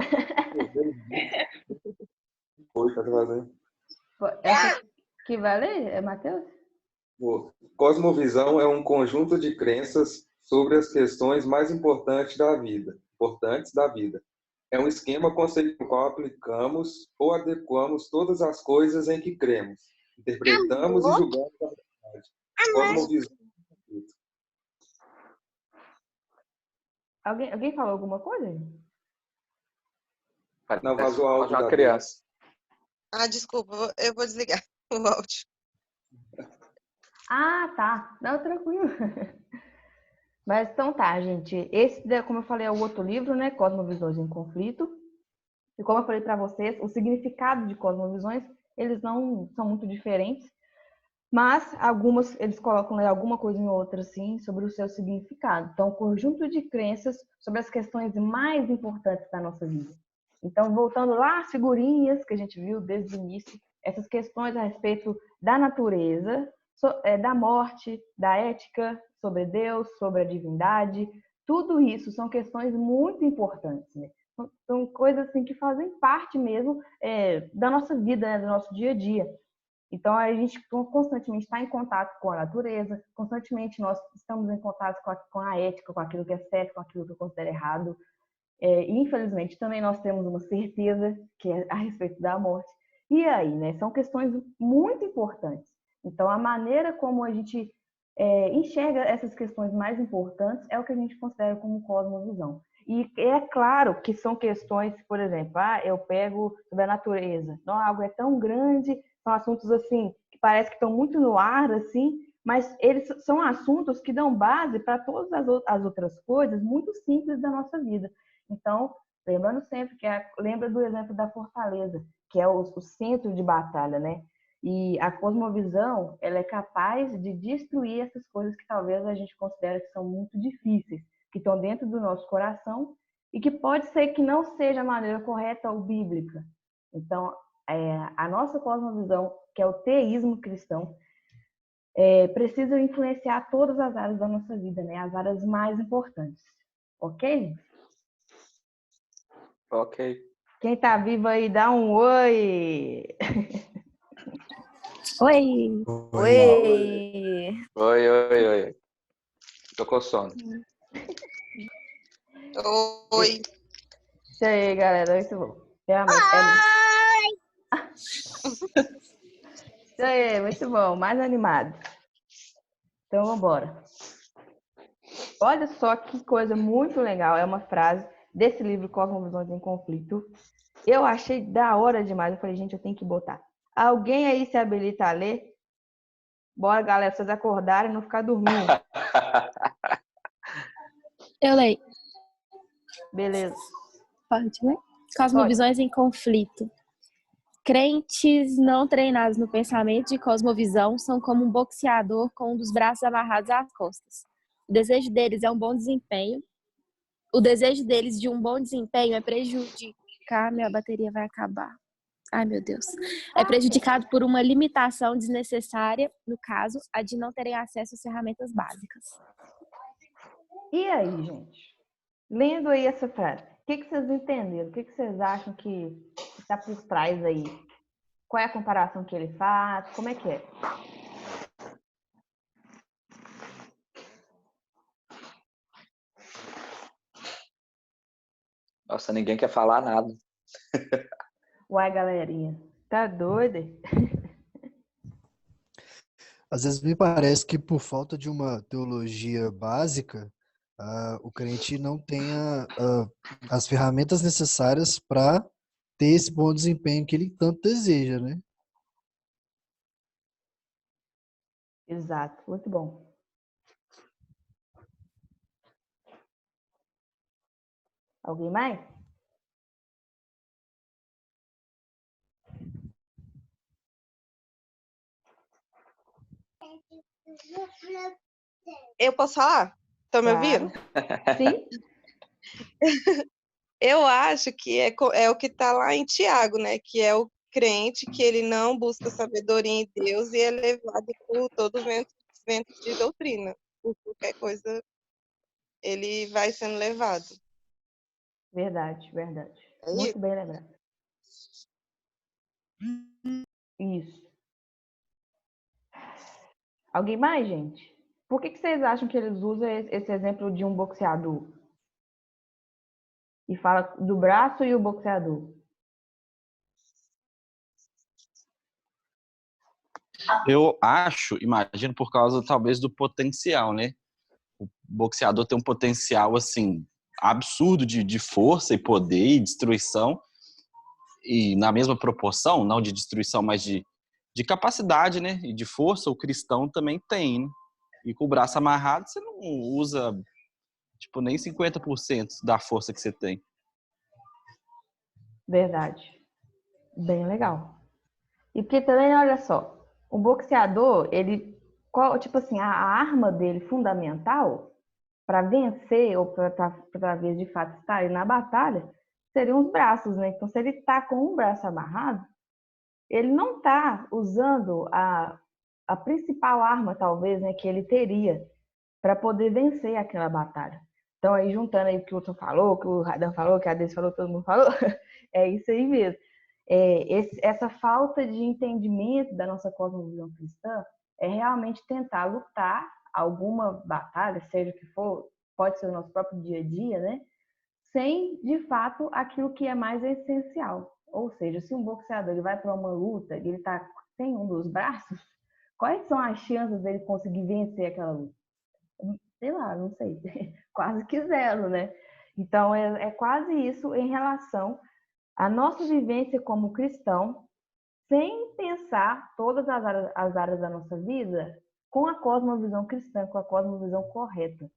Speaker 4: Oi, tá fazendo?
Speaker 1: Essa que vai ler é Matheus?
Speaker 4: Cosmovisão é um conjunto de crenças sobre as questões mais importantes da vida. É um esquema conceitual no qual aplicamos ou adequamos todas as coisas em que cremos, interpretamos e julgamos a verdade. Cosmovisão.
Speaker 1: Alguém falou alguma coisa?
Speaker 4: Não,
Speaker 8: Parece
Speaker 4: vazou
Speaker 8: uma
Speaker 4: áudio da
Speaker 8: criança.
Speaker 9: Ah, desculpa, eu vou desligar o áudio.
Speaker 1: Ah, tá. Não, tranquilo. Mas então tá, gente. Esse, como eu falei, é o outro livro, né? Cosmovisões em Conflito. E como eu falei para vocês, o significado de cosmovisões, eles não são muito diferentes, mas algumas, eles colocam alguma coisa em outra, assim, sobre o seu significado. Então, um conjunto de crenças sobre as questões mais importantes da nossa vida. Então, voltando lá às figurinhas que a gente viu desde o início, essas questões a respeito da natureza, da morte, da ética, sobre Deus, sobre a divindade, tudo isso são questões muito importantes, né? São coisas assim que fazem parte mesmo da nossa vida, né? Do nosso dia a dia. Então, a gente constantemente está em contato com a natureza, constantemente nós estamos em contato com a ética, com aquilo que é certo, com aquilo que eu considero errado. E, infelizmente, também nós temos uma certeza que é a respeito da morte. E aí, né? São questões muito importantes. Então, a maneira como a gente enxerga essas questões mais importantes é o que a gente considera como cosmovisão. E é claro que são questões, por exemplo, eu pego sobre a natureza. Não, algo é tão grande, são assuntos assim que parece que estão muito no ar, assim, mas eles são assuntos que dão base para todas as outras coisas muito simples da nossa vida. Então, lembrando sempre lembra do exemplo da fortaleza, que é o centro de batalha, né? E a cosmovisão, ela é capaz de destruir essas coisas que talvez a gente considere que são muito difíceis, que estão dentro do nosso coração e que pode ser que não seja a maneira correta ou bíblica. Então, a nossa cosmovisão, que é o teísmo cristão, precisa influenciar todas as áreas da nossa vida, né? As áreas mais importantes. Ok?
Speaker 8: Ok.
Speaker 1: Quem tá vivo aí, dá um oi!
Speaker 5: Oi!
Speaker 1: Oi!
Speaker 8: Oi. Tô com sono.
Speaker 9: Oi.
Speaker 1: Isso aí, galera, muito bom. Realmente, Isso aí, muito bom, mais animado. Então, vamos embora. Olha só que coisa muito legal, é uma frase desse livro Cosmovisões em Conflito. Eu achei da hora demais, eu falei, gente, eu tenho que botar. Alguém aí se habilita a ler? Bora, galera, pra vocês acordarem e não ficar dormindo.
Speaker 5: Eu leio.
Speaker 1: Beleza.
Speaker 5: Pode, né? Cosmovisões em Conflito. Crentes não treinados no pensamento de cosmovisão são como um boxeador com um dos braços amarrados às costas. O desejo deles é um bom desempenho. O desejo deles de um bom desempenho é prejudicar. Minha bateria vai acabar. Ai, meu Deus. É prejudicado por uma limitação desnecessária, no caso, a de não terem acesso às ferramentas básicas.
Speaker 1: E aí, gente? Lendo aí essa frase, o que vocês entenderam? O que vocês acham que está por trás aí? Qual é a comparação que ele faz? Como é que é?
Speaker 8: Nossa, ninguém quer falar nada.
Speaker 1: Uai, galerinha, tá doida?
Speaker 6: Às vezes me parece que por falta de uma teologia básica, o crente não tenha as ferramentas necessárias para ter esse bom desempenho que ele tanto deseja, né?
Speaker 1: Exato, muito bom. Alguém mais?
Speaker 9: Eu posso falar? Estão me
Speaker 1: Claro.
Speaker 9: ouvindo?
Speaker 1: Sim?
Speaker 9: Eu acho que é o que está lá em Tiago, né? Que é o crente que ele não busca sabedoria em Deus e é levado por todos os ventos de doutrina. Por qualquer coisa, ele vai sendo levado.
Speaker 1: Verdade, verdade.
Speaker 9: É
Speaker 1: Muito
Speaker 9: isso?
Speaker 1: bem lembrado. Isso. Alguém mais, gente? Por que vocês acham que eles usam esse exemplo de um boxeador? E fala do braço e o boxeador.
Speaker 2: Eu acho, imagino, por causa talvez do potencial, né? O boxeador tem um potencial, assim, absurdo de força e poder e destruição, e na mesma proporção, não de destruição, mas de capacidade, né? E de força, o cristão também tem, né? E com o braço amarrado, você não usa, tipo, nem 50% da força que você tem.
Speaker 1: Verdade. Bem legal. E porque também, olha só, o boxeador, ele, tipo assim, a arma dele fundamental para vencer ou para ver de fato estar aí na batalha seriam os braços, né? Então, se ele tá com um braço amarrado, ele não tá usando a principal arma, talvez, né, que ele teria para poder vencer aquela batalha. Então, aí juntando aí o que o Hudson falou, que o Radan falou, que a Deise falou, todo mundo falou, é isso aí mesmo. Essa falta de entendimento da nossa cosmovisão cristã é realmente tentar lutar alguma batalha, seja o que for, pode ser o nosso próprio dia a dia, né? Sem, de fato, aquilo que é mais essencial. Ou seja, se um boxeador ele vai para uma luta e ele está sem um dos braços, quais são as chances dele conseguir vencer aquela luta? Sei lá, não sei. Quase que zero, né? Então, é quase isso em relação à nossa vivência como cristão, sem pensar todas as áreas da nossa vida com a cosmovisão cristã, com a cosmovisão correta.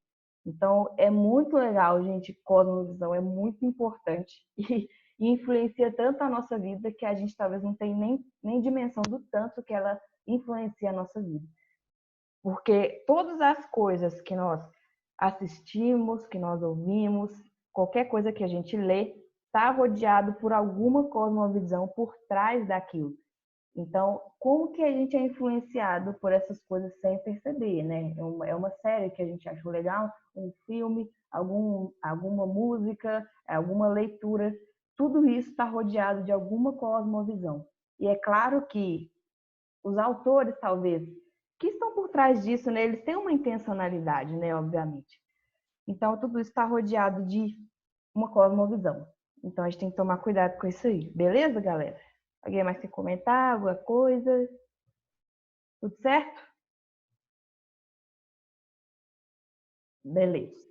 Speaker 1: Então, é muito legal, gente, cosmovisão é muito importante e influencia tanto a nossa vida que a gente talvez não tenha nem dimensão do tanto que ela influencia a nossa vida. Porque todas as coisas que nós assistimos, que nós ouvimos, qualquer coisa que a gente lê, está rodeado por alguma cosmovisão por trás daquilo. Então, como que a gente é influenciado por essas coisas sem perceber, né? É uma série que a gente achou legal, um filme, alguma música, alguma leitura, tudo isso está rodeado de alguma cosmovisão. E é claro que os autores, talvez, que estão por trás disso, né? Eles têm uma intencionalidade, né? Obviamente. Então, tudo isso está rodeado de uma cosmovisão. Então, a gente tem que tomar cuidado com isso aí. Beleza, galera? Alguém mais quer comentar alguma coisa? Tudo certo? Beleza.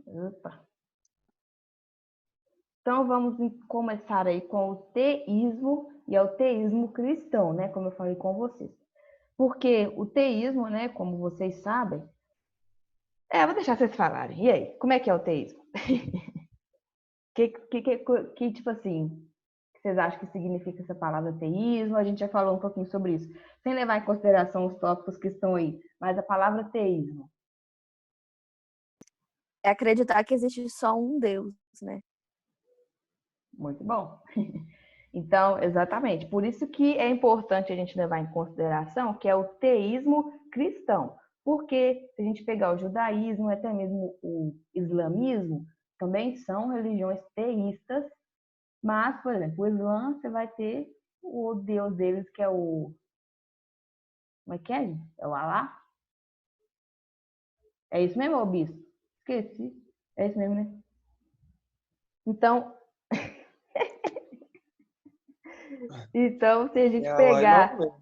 Speaker 1: Opa. Então, vamos começar aí com o teísmo, e é o teísmo cristão, né? Como eu falei com vocês. Porque o teísmo, né? Como vocês sabem... vou deixar vocês falarem. E aí, como é que é o teísmo? Que tipo assim, vocês acham que significa essa palavra teísmo? A gente já falou um pouquinho sobre isso, sem levar em consideração os tópicos que estão aí. Mas a palavra teísmo.
Speaker 3: É acreditar que existe só um Deus, né?
Speaker 1: Muito bom. Então, exatamente. Por isso que é importante a gente levar em consideração que é o teísmo cristão. Porque se a gente pegar o judaísmo, até mesmo o islamismo, também são religiões teístas. Mas, por exemplo, o Islã, você vai ter o Deus deles, que é o... Como é que é, gente? É o Alá? É isso mesmo, ô bispo? Esqueci. É isso mesmo, né? Então, se a gente
Speaker 4: Alá e
Speaker 1: pegar...
Speaker 4: Maomé.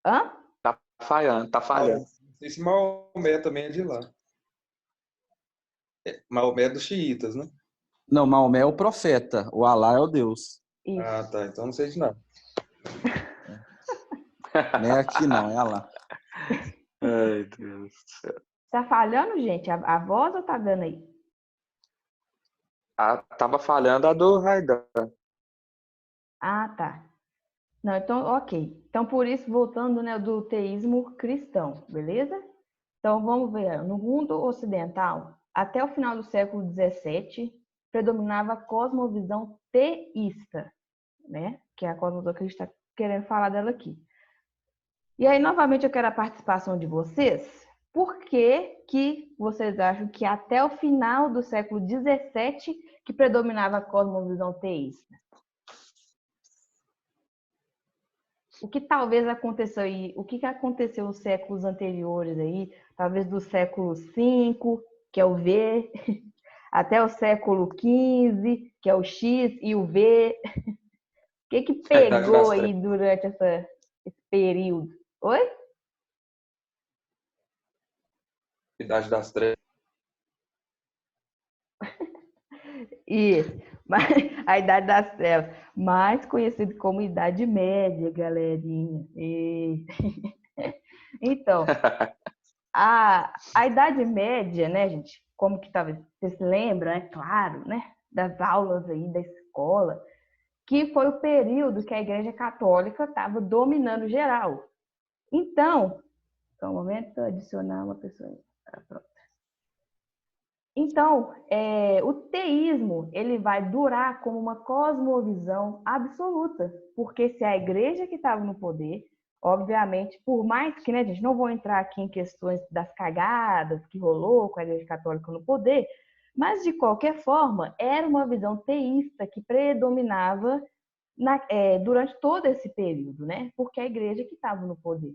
Speaker 1: Hã?
Speaker 8: Tá falhando, tá falhando.
Speaker 4: Não sei se Maomé também é de lá. Maomé é dos xiitas, né?
Speaker 2: Não, Maomé é o profeta, o Alá é o Deus.
Speaker 1: Isso.
Speaker 4: Ah, tá. Então não sei de nada.
Speaker 2: Não é aqui não, é Alá.
Speaker 8: Ai, Deus do céu.
Speaker 1: Tá falhando, gente? A voz ou tá dando aí?
Speaker 8: Tava falhando a do Raidan.
Speaker 1: Ah, tá. Não, então, ok. Então, por isso, voltando, né, do teísmo cristão, beleza? Então, vamos ver. No mundo ocidental, até o final do século XVII, predominava a cosmovisão teísta, né? Que é a cosmovisão que a gente está querendo falar dela aqui. E aí, novamente, eu quero a participação de vocês. Por que vocês acham que até o final do século XVII que predominava a cosmovisão teísta? O que talvez aconteceu aí? O que aconteceu nos séculos anteriores aí? Talvez do século V, que é o V, até o século XV, que é o X e o V. O que
Speaker 4: A Idade
Speaker 1: pegou
Speaker 4: das
Speaker 1: aí
Speaker 4: Trevas.
Speaker 1: durante esse período? Oi?
Speaker 4: Idade das Trevas.
Speaker 1: Isso, mas a Idade das Trevas, mais conhecido como Idade Média, galerinha. Então, a Idade Média, né, gente? Como que talvez você se lembra, né? Claro, né? Das aulas aí da escola, que foi o período que a Igreja Católica estava dominando geral. Então, só um momento, adicionar uma pessoa. Pronto. Então, o teísmo ele vai durar como uma cosmovisão absoluta, porque se a igreja que estava no poder, obviamente, por mais que, né, gente, não vou entrar aqui em questões das cagadas que rolou com a igreja católica no poder, mas de qualquer forma, era uma visão teísta que predominava durante todo esse período, né? Porque a igreja que estava no poder.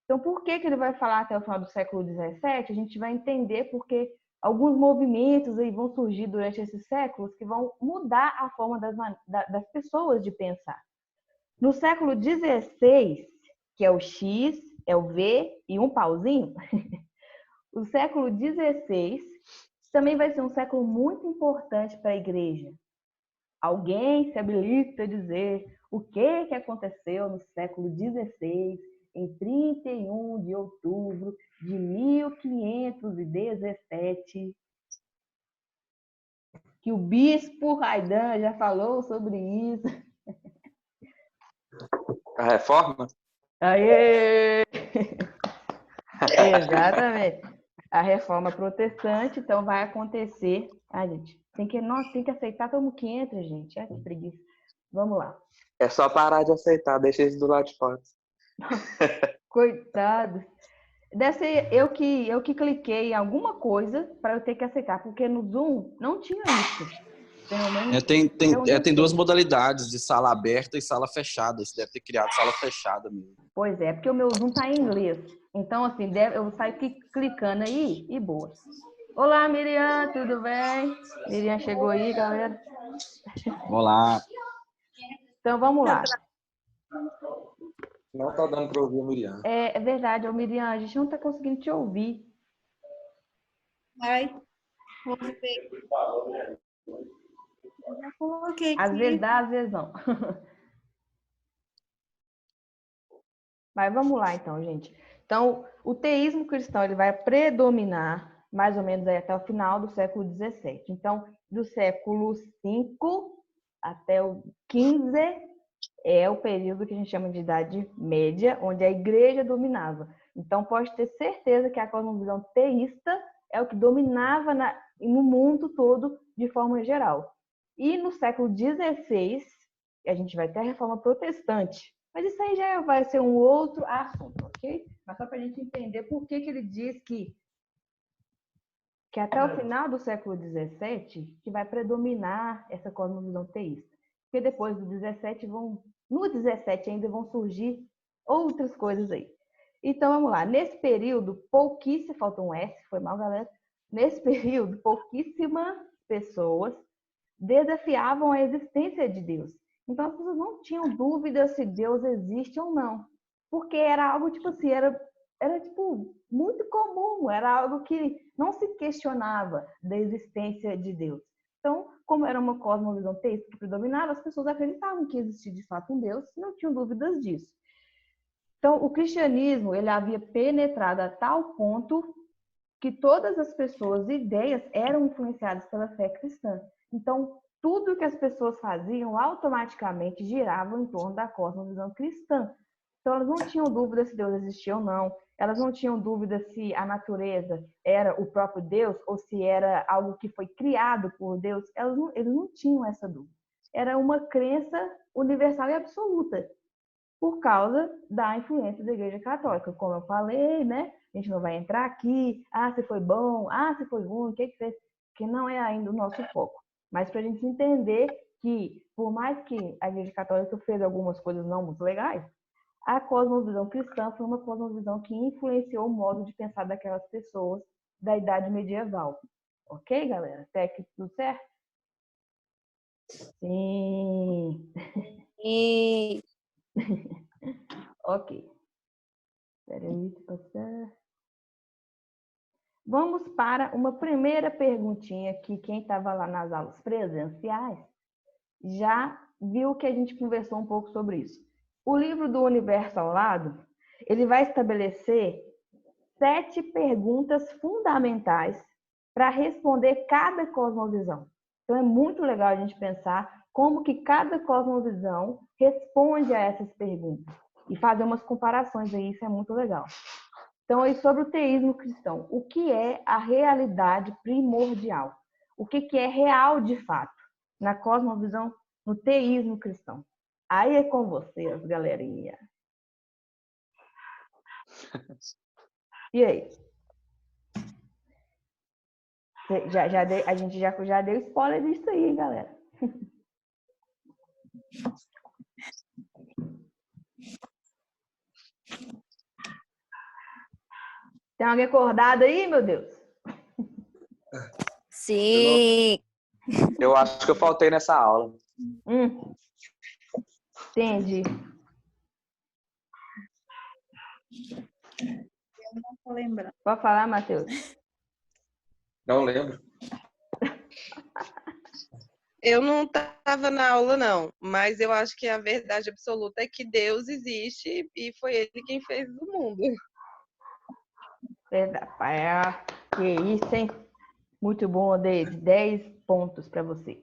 Speaker 1: Então, por que ele vai falar até o final do século XVII? A gente vai entender porque alguns movimentos aí vão surgir durante esses séculos que vão mudar a forma das pessoas de pensar. No século XVI, que é o X, é o V e um pauzinho, o século XVI também vai ser um século muito importante para a igreja. Alguém se habilita a dizer o que aconteceu no século XVI, em 31 de outubro de 1517, que o bispo Raidan já falou sobre isso.
Speaker 8: A reforma?
Speaker 1: Aê! Exatamente. A reforma protestante, então, vai acontecer. Ah, gente, nossa, tem que aceitar todo mundo que entra, gente. É que preguiça. Vamos lá.
Speaker 8: É só parar de aceitar, deixa eles do lado de fora.
Speaker 1: Coitados. Deve ser eu que cliquei em alguma coisa para eu ter que aceitar, porque no Zoom não tinha isso. Pelo menos
Speaker 2: Tem duas modalidades, de sala aberta e sala fechada. Você deve ter criado sala fechada mesmo.
Speaker 1: Pois é, porque o meu Zoom tá em inglês. Então, assim, eu saio clicando aí e boa. Olá, Miriam, tudo bem? Miriam chegou aí, galera.
Speaker 2: Olá.
Speaker 1: Então, vamos lá.
Speaker 4: Não tá dando para ouvir a Miriam.
Speaker 1: É verdade, Miriam, a gente não tá conseguindo te ouvir.
Speaker 10: Ai, vamos ver. Já coloquei
Speaker 1: Às
Speaker 10: aqui.
Speaker 1: vezes dá, às vezes não. Mas vamos lá, então, gente. Então, o teísmo cristão ele vai predominar mais ou menos aí até o final do século XVII. Então, do século V até o XV é o período que a gente chama de Idade Média, onde a igreja dominava. Então, pode ter certeza que a cosmovisão teísta é o que dominava no mundo todo de forma geral. E no século XVI, a gente vai ter a reforma protestante. Mas isso aí já vai ser um outro assunto, ok? Mas só para a gente entender por que ele diz que até o final do século XVII que vai predominar essa cosmovisão teísta. Porque depois do 17 no 17 ainda vão surgir outras coisas aí. Então vamos lá. Nesse período, faltou um S, foi mal, galera. Nesse período, pouquíssimas pessoas desafiavam a existência de Deus. Então as pessoas não tinham dúvida se Deus existe ou não. Porque era algo tipo assim, era tipo muito comum, era algo que não se questionava da existência de Deus. Então, como era uma cosmovisão teísta que predominava, as pessoas acreditavam que existia de fato um Deus e não tinham dúvidas disso. Então, o cristianismo ele havia penetrado a tal ponto que todas as pessoas e ideias eram influenciadas pela fé cristã. Então, tudo que as pessoas faziam automaticamente girava em torno da cosmovisão cristã. Então, elas não tinham dúvida se Deus existia ou não. Elas não tinham dúvida se a natureza era o próprio Deus ou se era algo que foi criado por Deus. Eles não tinham essa dúvida. Era uma crença universal e absoluta, por causa da influência da Igreja Católica. Como eu falei, né? A gente não vai entrar aqui, se foi bom, se foi ruim, o que fez, que não é ainda o nosso foco. Mas para a gente entender que, por mais que a Igreja Católica fez algumas coisas não muito legais, a cosmovisão cristã foi uma cosmovisão que influenciou o modo de pensar daquelas pessoas da Idade Medieval. Ok, galera? Até aqui tudo certo? Sim.
Speaker 10: E
Speaker 1: Ok. Espera aí, se passar. vamos para uma primeira perguntinha que quem estava lá nas aulas presenciais já viu que a gente conversou um pouco sobre isso. O livro do Universo ao Lado, ele vai estabelecer 7 perguntas fundamentais para responder cada cosmovisão. Então é muito legal a gente pensar como que cada cosmovisão responde a essas perguntas e fazer umas comparações aí, isso é muito legal. Então, aí sobre o teísmo cristão, o que é a realidade primordial? O que é real de fato na cosmovisão, no teísmo cristão? Aí é com vocês, galerinha. E aí? A gente já deu spoiler disso aí, hein, galera? Tem alguém acordado aí, meu Deus?
Speaker 10: Sim.
Speaker 8: Eu acho que eu faltei nessa aula.
Speaker 1: Entendi.
Speaker 10: Eu não tô lembrando.
Speaker 1: Pode falar, Matheus?
Speaker 4: Não lembro.
Speaker 9: Eu não estava na aula, não, mas eu acho que a verdade absoluta é que Deus existe e foi Ele quem fez o mundo.
Speaker 1: Que isso, hein? Muito bom, David. 10 pontos para você.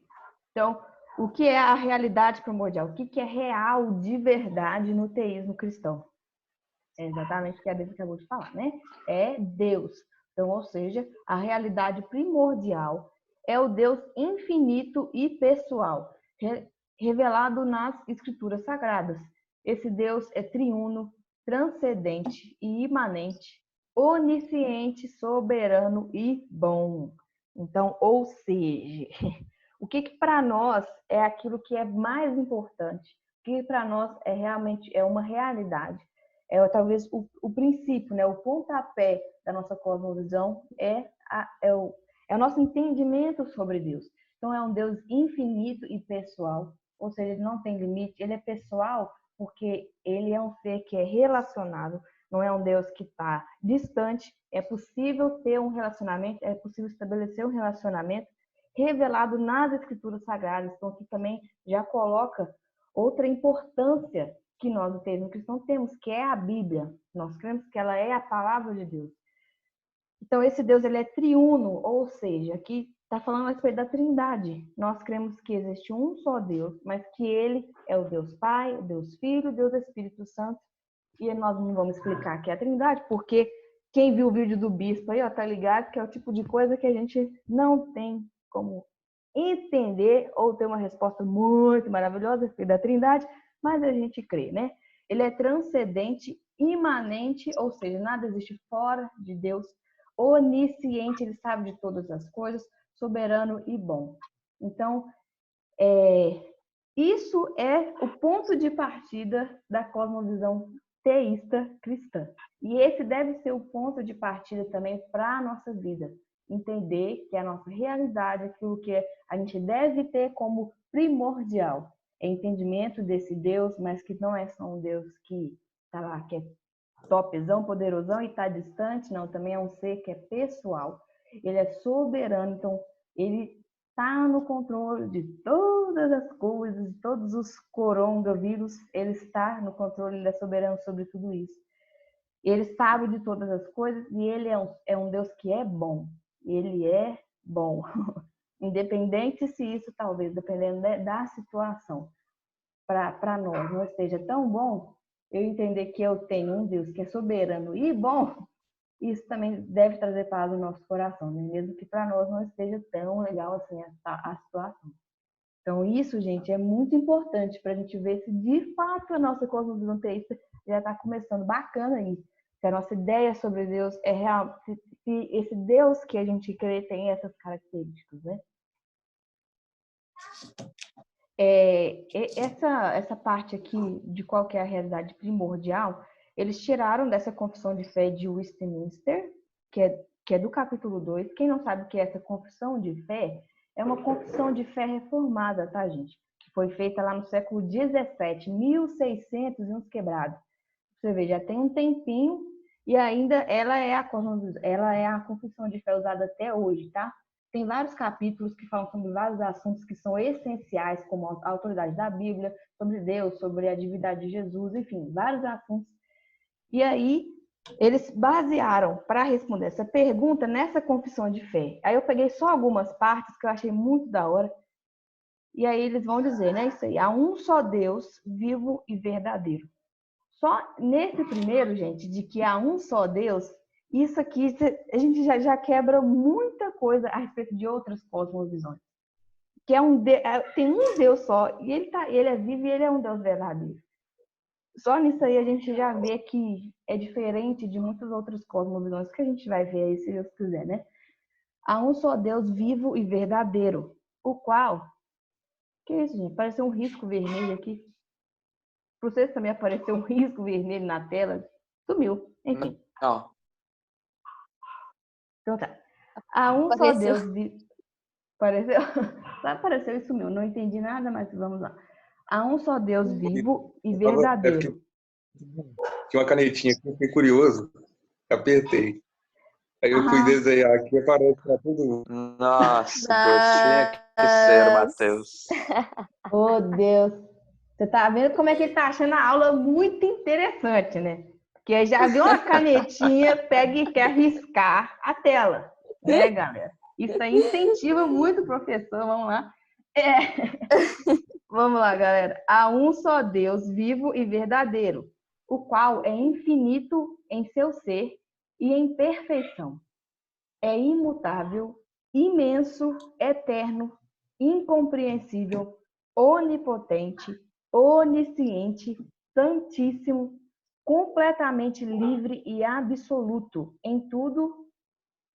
Speaker 1: Então, o que é a realidade primordial? O que é real de verdade no teísmo cristão? É exatamente o que a David acabou de falar, né? É Deus. Então, ou seja, a realidade primordial é o Deus infinito e pessoal, revelado nas Escrituras Sagradas. Esse Deus é triuno, transcendente e imanente, onisciente, soberano e bom. Então, ou seja, o que para nós é aquilo que é mais importante, o que para nós é realmente uma realidade, talvez o princípio, né, o pontapé da nossa cosmovisão é o nosso entendimento sobre Deus. Então, é um Deus infinito e pessoal, ou seja, ele não tem limite, ele é pessoal porque ele é um ser que é relacionado, não é um Deus que está distante. É possível ter um relacionamento, é possível estabelecer um relacionamento revelado nas Escrituras Sagradas. Então, aqui também já coloca outra importância que nós, no teísmo cristão, temos, que é a Bíblia. Nós cremos que ela é a palavra de Deus. Então, esse Deus, ele é triuno, ou seja, aqui está falando a respeito da Trindade. Nós cremos que existe um só Deus, mas que ele é o Deus Pai, o Deus Filho, o Deus Espírito Santo. E nós não vamos explicar que é a Trindade, porque quem viu o vídeo do bispo aí, ó, tá ligado que é o tipo de coisa que a gente não tem como entender ou ter uma resposta muito maravilhosa a respeito da Trindade, mas a gente crê, né? Ele é transcendente, imanente, ou seja, nada existe fora de Deus, onisciente, ele sabe de todas as coisas, soberano e bom. Então, isso é o ponto de partida da cosmovisão teísta cristã. E esse deve ser o ponto de partida também para a nossa vida. Entender que a nossa realidade, aquilo que a gente deve ter como primordial, é entendimento desse Deus, mas que não é só um Deus que está lá, que é topzão, poderosão e está distante, não, também é um ser que é pessoal. Ele é soberano, então ele está no controle de todas as coisas, de todos os coronavírus, ele está no controle, ele é soberano sobre tudo isso. Ele sabe de todas as coisas e ele é um Deus que é bom. Ele é bom. Independente se isso, talvez, dependendo da situação, para nós não esteja tão bom, eu entender que eu tenho um Deus que é soberano e bom, isso também deve trazer paz no nosso coração, né? Mesmo que para nós não esteja tão legal assim a situação. Então, isso, gente, é muito importante para a gente ver se de fato a nossa cosmovisão teísta já está começando bacana aí. Se a nossa ideia sobre Deus é real, se esse Deus que a gente crê tem essas características, né? Essa parte aqui de qual que é a realidade primordial, eles tiraram dessa confissão de fé de Westminster, que é do capítulo 2. Quem não sabe o que é essa confissão de fé, é uma confissão de fé reformada, tá, gente? Que foi feita lá no século 17, 1600 e uns quebrados. Você vê, já tem um tempinho, E ainda ela é a confissão de fé usada até hoje, tá? Tem vários capítulos que falam sobre vários assuntos que são essenciais, como a autoridade da Bíblia, sobre Deus, sobre a divindade de Jesus, enfim, vários assuntos. E aí, eles basearam para responder essa pergunta nessa confissão de fé. Aí eu peguei só algumas partes que eu achei muito da hora. E aí eles vão dizer, né, isso aí, há um só Deus vivo e verdadeiro. Só nesse primeiro, gente, de que há um só Deus, isso aqui a gente já quebra muita coisa a respeito de outras cosmovisões. Que tem um Deus só, e ele é vivo e ele é um Deus verdadeiro. Só nisso aí a gente já vê que é diferente de muitas outras cosmovisões que a gente vai ver aí, se Deus quiser, né? Há um só Deus vivo e verdadeiro, o qual... Que isso, gente? Apareceu um risco vermelho aqui. Para vocês também apareceu um risco vermelho na tela. Sumiu. Enfim.
Speaker 8: Não.
Speaker 1: Então tá. Há um só
Speaker 5: Apareceu.
Speaker 1: Deus vivo. Apareceu? Apareceu e sumiu. Não entendi nada, mas vamos lá. Há um só Deus vivo e verdadeiro.
Speaker 4: Tinha uma canetinha aqui, eu fiquei curioso, apertei. Aí eu fui desenhar aqui e aparece pra todo mundo.
Speaker 8: Nossa, Deus, tinha que ser, Matheus.
Speaker 1: Oh, Deus. Você tá vendo como é que ele tá achando a aula muito interessante, né? Porque já viu uma canetinha, pega e quer riscar a tela, né, galera? Isso aí incentiva muito o professor, vamos lá. Vamos lá, galera. Há um só Deus vivo e verdadeiro, o qual é infinito em seu ser e em perfeição. É imutável, imenso, eterno, incompreensível, onipotente, onisciente, santíssimo, completamente livre e absoluto em tudo.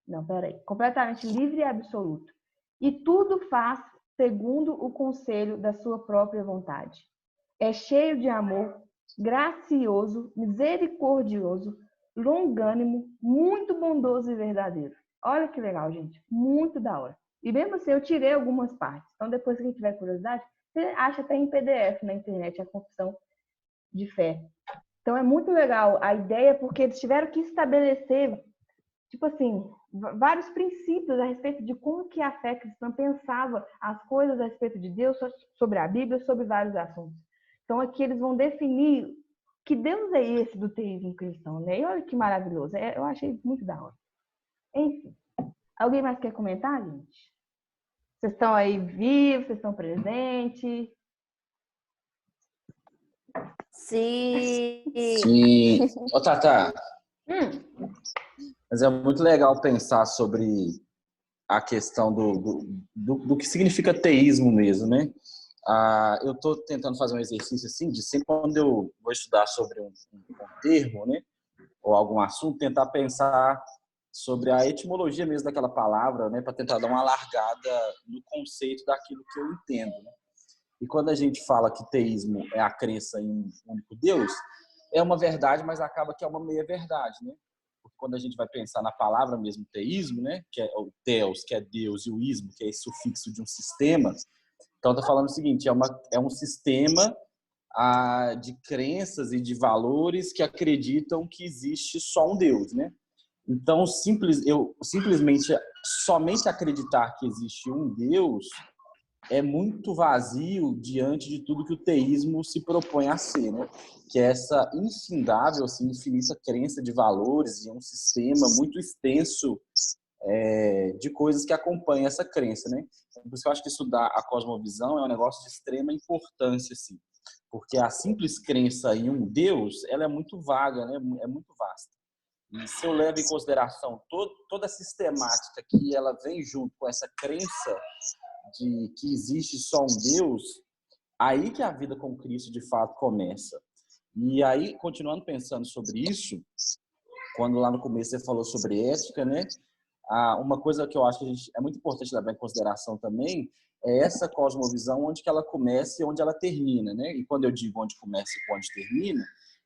Speaker 1: Não, peraí. Completamente livre e absoluto. E tudo faz segundo o conselho da sua própria vontade. É cheio de amor, gracioso, misericordioso, longânimo, muito bondoso e verdadeiro. Olha que legal, gente. Muito da hora. E mesmo assim, eu tirei algumas partes. Então, depois que quem tiver curiosidade, você acha até em PDF na internet a confissão de fé. Então, é muito legal a ideia, porque eles tiveram que estabelecer, tipo assim, vários princípios a respeito de como que a fé cristã pensava as coisas a respeito de Deus, sobre a Bíblia, sobre vários assuntos. Então, aqui eles vão definir que Deus é esse do teísmo cristão, né? E olha que maravilhoso. Eu achei muito da hora. Enfim. Alguém mais quer comentar, gente? Vocês estão aí vivos? Vocês estão presentes?
Speaker 5: Sim.
Speaker 2: Sim. Ô, Tata, mas é muito legal pensar sobre a questão do que significa teísmo mesmo, né? Eu estou tentando fazer um exercício assim, de sempre quando eu vou estudar sobre um termo, né? Ou algum assunto, tentar pensar sobre a etimologia mesmo daquela palavra, né? Para tentar dar uma largada no conceito daquilo que eu entendo, né? E quando a gente fala que teísmo é a crença em um único Deus, é uma verdade, mas acaba que é uma meia-verdade, né? Porque quando a gente vai pensar na palavra mesmo teísmo, né? Que é o theos, que é Deus, e o ismo, que é esse sufixo de um sistema. Então, está falando o seguinte, é um sistema de crenças e de valores que acreditam que existe só um Deus, né? Então, simplesmente, somente acreditar que existe um Deus é muito vazio diante de tudo que o teísmo se propõe a ser, né? Que é essa infindável, assim, infinita crença de valores e um sistema muito extenso de coisas que acompanham essa crença, né? Por isso que eu acho que estudar a cosmovisão é um negócio de extrema importância, assim, porque a simples crença em um Deus, ela é muito vaga, né? É muito vasta. E se eu levo em consideração toda a sistemática que ela vem junto com essa crença de que existe só um Deus, aí que a vida com Cristo de fato começa. E aí, continuando pensando sobre isso, quando lá no começo você falou sobre ética, né? Uma coisa que eu acho que é muito importante levar em consideração também é essa cosmovisão, onde que ela começa e onde ela termina, né? E quando eu digo onde começa e onde termina,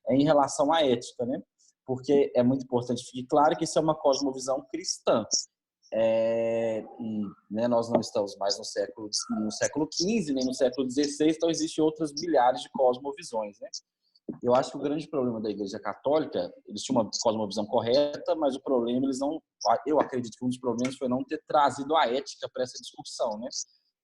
Speaker 2: é em relação à ética, né? Porque é muito importante que fique claro que isso é uma cosmovisão cristã. Né, nós não estamos mais no século XV, nem no século XVI, então existem outras milhares de cosmovisões, né? Eu acho que o grande problema da Igreja Católica, eles tinham uma cosmovisão correta, mas o problema, eu acredito que um dos problemas foi não ter trazido a ética para essa discussão, né?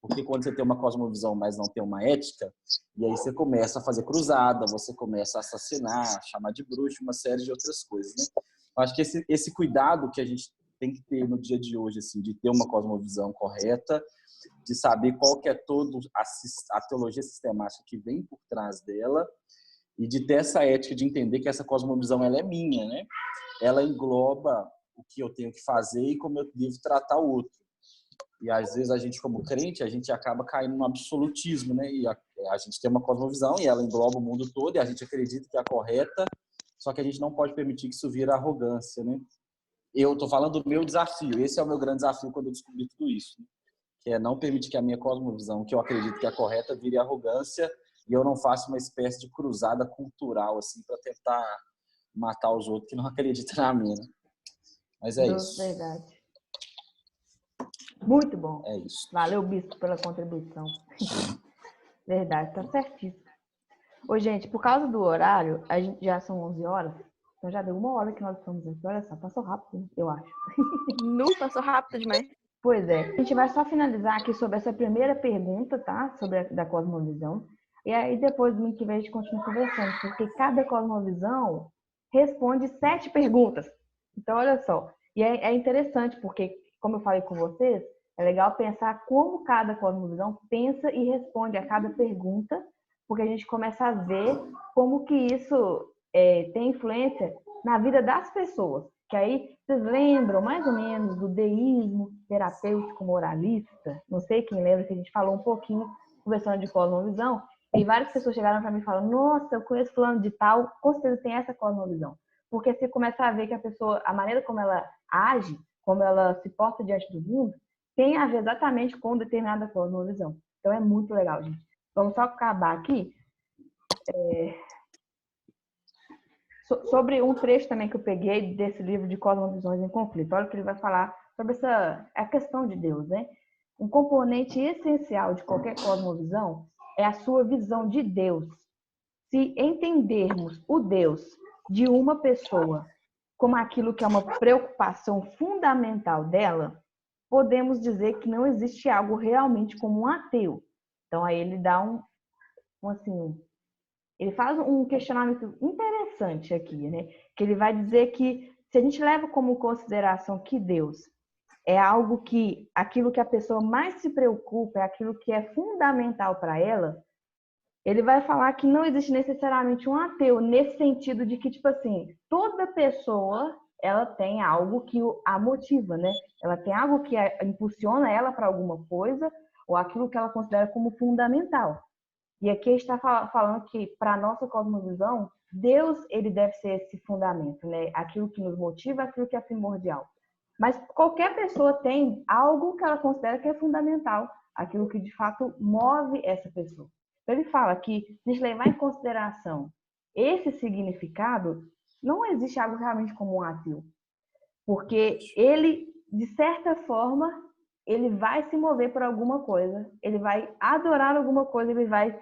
Speaker 2: Porque quando você tem uma cosmovisão, mas não tem uma ética, e aí você começa a fazer cruzada, você começa a assassinar, chamar de bruxo, uma série de outras coisas, né? Eu acho que esse cuidado que a gente tem que ter no dia de hoje, assim, de ter uma cosmovisão correta, de saber qual que é toda a teologia sistemática que vem por trás dela, e de ter essa ética de entender que essa cosmovisão ela é minha, né? Ela engloba o que eu tenho que fazer e como eu devo tratar o outro. E às vezes a gente, como crente, a gente acaba caindo no absolutismo, né? E a gente tem uma cosmovisão e ela engloba o mundo todo e a gente acredita que é a correta, só que a gente não pode permitir que isso vire arrogância, né? Eu estou falando do meu desafio. Esse é o meu grande desafio quando eu descobri tudo isso, né? Que é não permitir que a minha cosmovisão, que eu acredito que é a correta, vire arrogância e eu não faça uma espécie de cruzada cultural assim para tentar matar os outros que não acreditam na minha, né? Mas é isso.
Speaker 1: Verdade. Muito bom.
Speaker 2: É isso.
Speaker 1: Valeu, Bispo, pela contribuição. Verdade, tá certíssimo. Ô, gente, por causa do horário, a gente já são 11 horas, então já deu 1 hora que nós estamos aqui. Olha só, passou rápido, eu acho.
Speaker 5: Nu, passou rápido demais.
Speaker 1: Pois é. A gente vai só finalizar aqui sobre essa primeira pergunta, tá? Sobre da cosmovisão. E aí, depois, do que vem, a gente continua conversando, porque cada cosmovisão responde 7 perguntas. Então, olha só. E é interessante, porque, como eu falei com vocês, é legal pensar como cada cosmovisão pensa e responde a cada pergunta, porque a gente começa a ver como que isso tem influência na vida das pessoas. Que aí vocês lembram mais ou menos do deísmo terapêutico moralista? Não sei quem lembra, que a gente falou um pouquinho conversando de cosmovisão, e várias pessoas chegaram para mim e falaram: nossa, eu conheço fulano de tal, com certeza tem essa cosmovisão. Porque você começa a ver que a pessoa, a maneira como ela age, como ela se porta diante do mundo, tem a ver exatamente com determinada cosmovisão. Então é muito legal, gente. Vamos só acabar aqui. Sobre um trecho também que eu peguei desse livro de Cosmovisões em Conflito. Olha o que ele vai falar sobre a questão de Deus, né? Um componente essencial de qualquer cosmovisão é a sua visão de Deus. Se entendermos o Deus de uma pessoa como aquilo que é uma preocupação fundamental dela, podemos dizer que não existe algo realmente como um ateu. Então aí ele dá ele faz um questionamento interessante aqui, né? Que ele vai dizer que se a gente leva como consideração que Deus é algo que, aquilo que a pessoa mais se preocupa, é aquilo que é fundamental para ela, ele vai falar que não existe necessariamente um ateu, nesse sentido de que, tipo assim, toda pessoa, ela tem algo que a motiva, né? Ela tem algo que impulsiona ela para alguma coisa, ou aquilo que ela considera como fundamental. E aqui a gente está falando que, para a nossa cosmovisão, Deus ele deve ser esse fundamento, né? Aquilo que nos motiva, aquilo que é primordial. Mas qualquer pessoa tem algo que ela considera que é fundamental, aquilo que de fato move essa pessoa. Então ele fala que, se a gente levar em consideração esse significado, não existe algo realmente como um ateu. Porque ele, de certa forma, ele vai se mover por alguma coisa, ele vai adorar alguma coisa, ele vai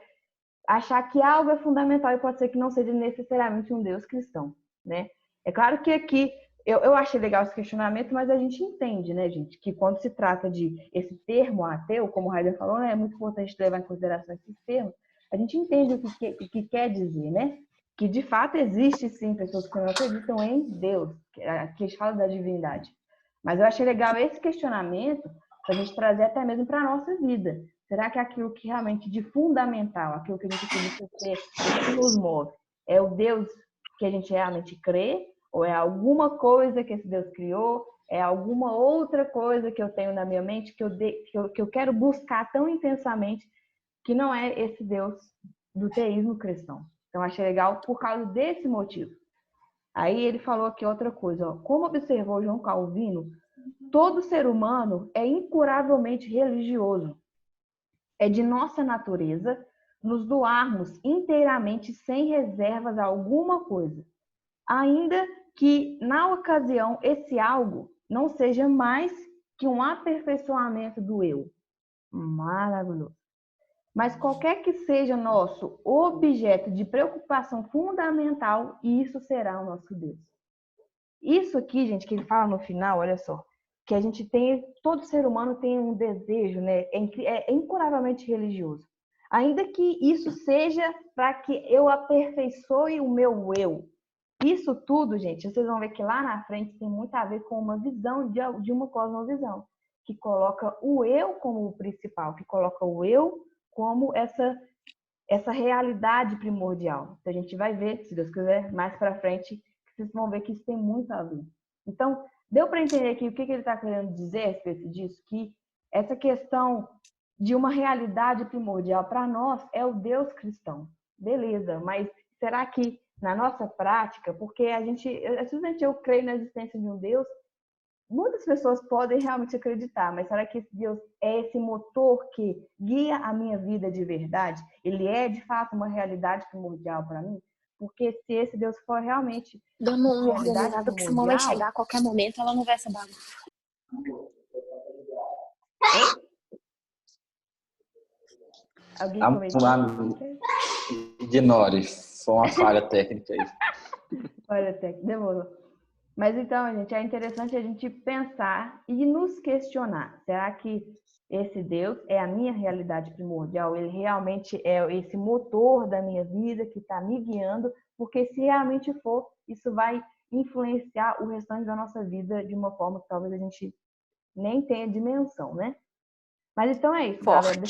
Speaker 1: achar que algo é fundamental e pode ser que não seja necessariamente um Deus cristão, né? É claro que aqui, eu achei legal esse questionamento, mas a gente entende, né, gente, que quando se trata de esse termo ateu, como o Raider falou, né, é muito importante levar em consideração esse termo, a gente entende o que quer dizer, né? Que de fato existe sim pessoas que não acreditam em Deus, que a gente fala da divindade. Mas eu achei legal esse questionamento para a gente trazer até mesmo para a nossa vida. Será que aquilo que realmente de fundamental, aquilo que a gente acredita ser, o que nos move, é o Deus que a gente realmente crê? Ou é alguma coisa que esse Deus criou? É alguma outra coisa que eu tenho na minha mente que eu quero buscar tão intensamente que não é esse Deus do teísmo cristão? Então, achei legal por causa desse motivo. Aí ele falou aqui outra coisa. Ó. Como observou João Calvino, todo ser humano é incuravelmente religioso. É de nossa natureza nos doarmos inteiramente sem reservas a alguma coisa, ainda que na ocasião esse algo não seja mais que um aperfeiçoamento do eu. Maravilhoso. Mas qualquer que seja nosso objeto de preocupação fundamental, isso será o nosso Deus. Isso aqui, gente, que ele fala no final, olha só, que a gente tem, todo ser humano tem um desejo, né? É incuravelmente religioso. Ainda que isso seja para que eu aperfeiçoe o meu eu. Isso tudo, gente, vocês vão ver que lá na frente tem muito a ver com uma visão de uma cosmovisão, que coloca o eu como o principal, que coloca o eu como essa realidade primordial. Então, a gente vai ver, se Deus quiser, mais para frente, vocês vão ver que isso tem muito a ver. Então, deu para entender aqui o que ele está querendo dizer a respeito disso? Que essa questão de uma realidade primordial para nós é o Deus cristão. Beleza, mas será que na nossa prática, porque simplesmente eu creio na existência de um Deus, muitas pessoas podem realmente acreditar, mas será que esse Deus é esse motor que guia a minha vida de verdade? Ele é, de fato, uma realidade primordial para mim? Porque se esse Deus for realmente
Speaker 5: Dando um
Speaker 1: uma realidade
Speaker 5: organizado que sua mãe vai
Speaker 1: primordial...
Speaker 5: chegar a qualquer momento, ela não vai essa bagunça.
Speaker 1: Alguém comentou?
Speaker 2: Ignore, foi uma falha técnica aí.
Speaker 1: Olha, demorou. Mas então, gente, é interessante a gente pensar e nos questionar. Será que esse Deus é a minha realidade primordial? Ele realmente é esse motor da minha vida que está me guiando? Porque se realmente for, isso vai influenciar o restante da nossa vida de uma forma que talvez a gente nem tenha dimensão, né? Mas então é isso, galera.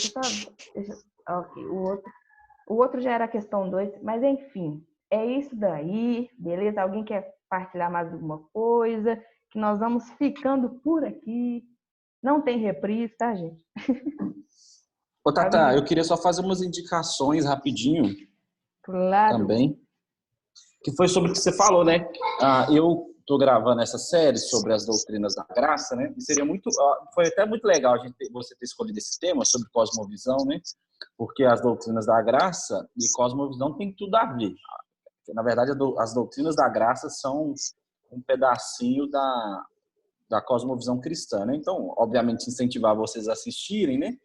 Speaker 1: Ok, o outro já era a questão 2, mas enfim, é isso daí, beleza? Alguém quer partilhar mais alguma coisa? Que nós vamos ficando por aqui. Não tem reprise, tá, gente?
Speaker 2: Ô, Tata, eu queria só fazer umas indicações rapidinho.
Speaker 1: Claro.
Speaker 2: Também. Que foi sobre o que você falou, né? Eu tô gravando essa série sobre as doutrinas da graça, né? E seria foi até muito legal você ter escolhido esse tema sobre cosmovisão, né? Porque as doutrinas da graça e cosmovisão tem tudo a ver. Na verdade, as doutrinas da graça são um pedacinho da cosmovisão cristã, né? Então, obviamente, incentivar vocês a assistirem, né?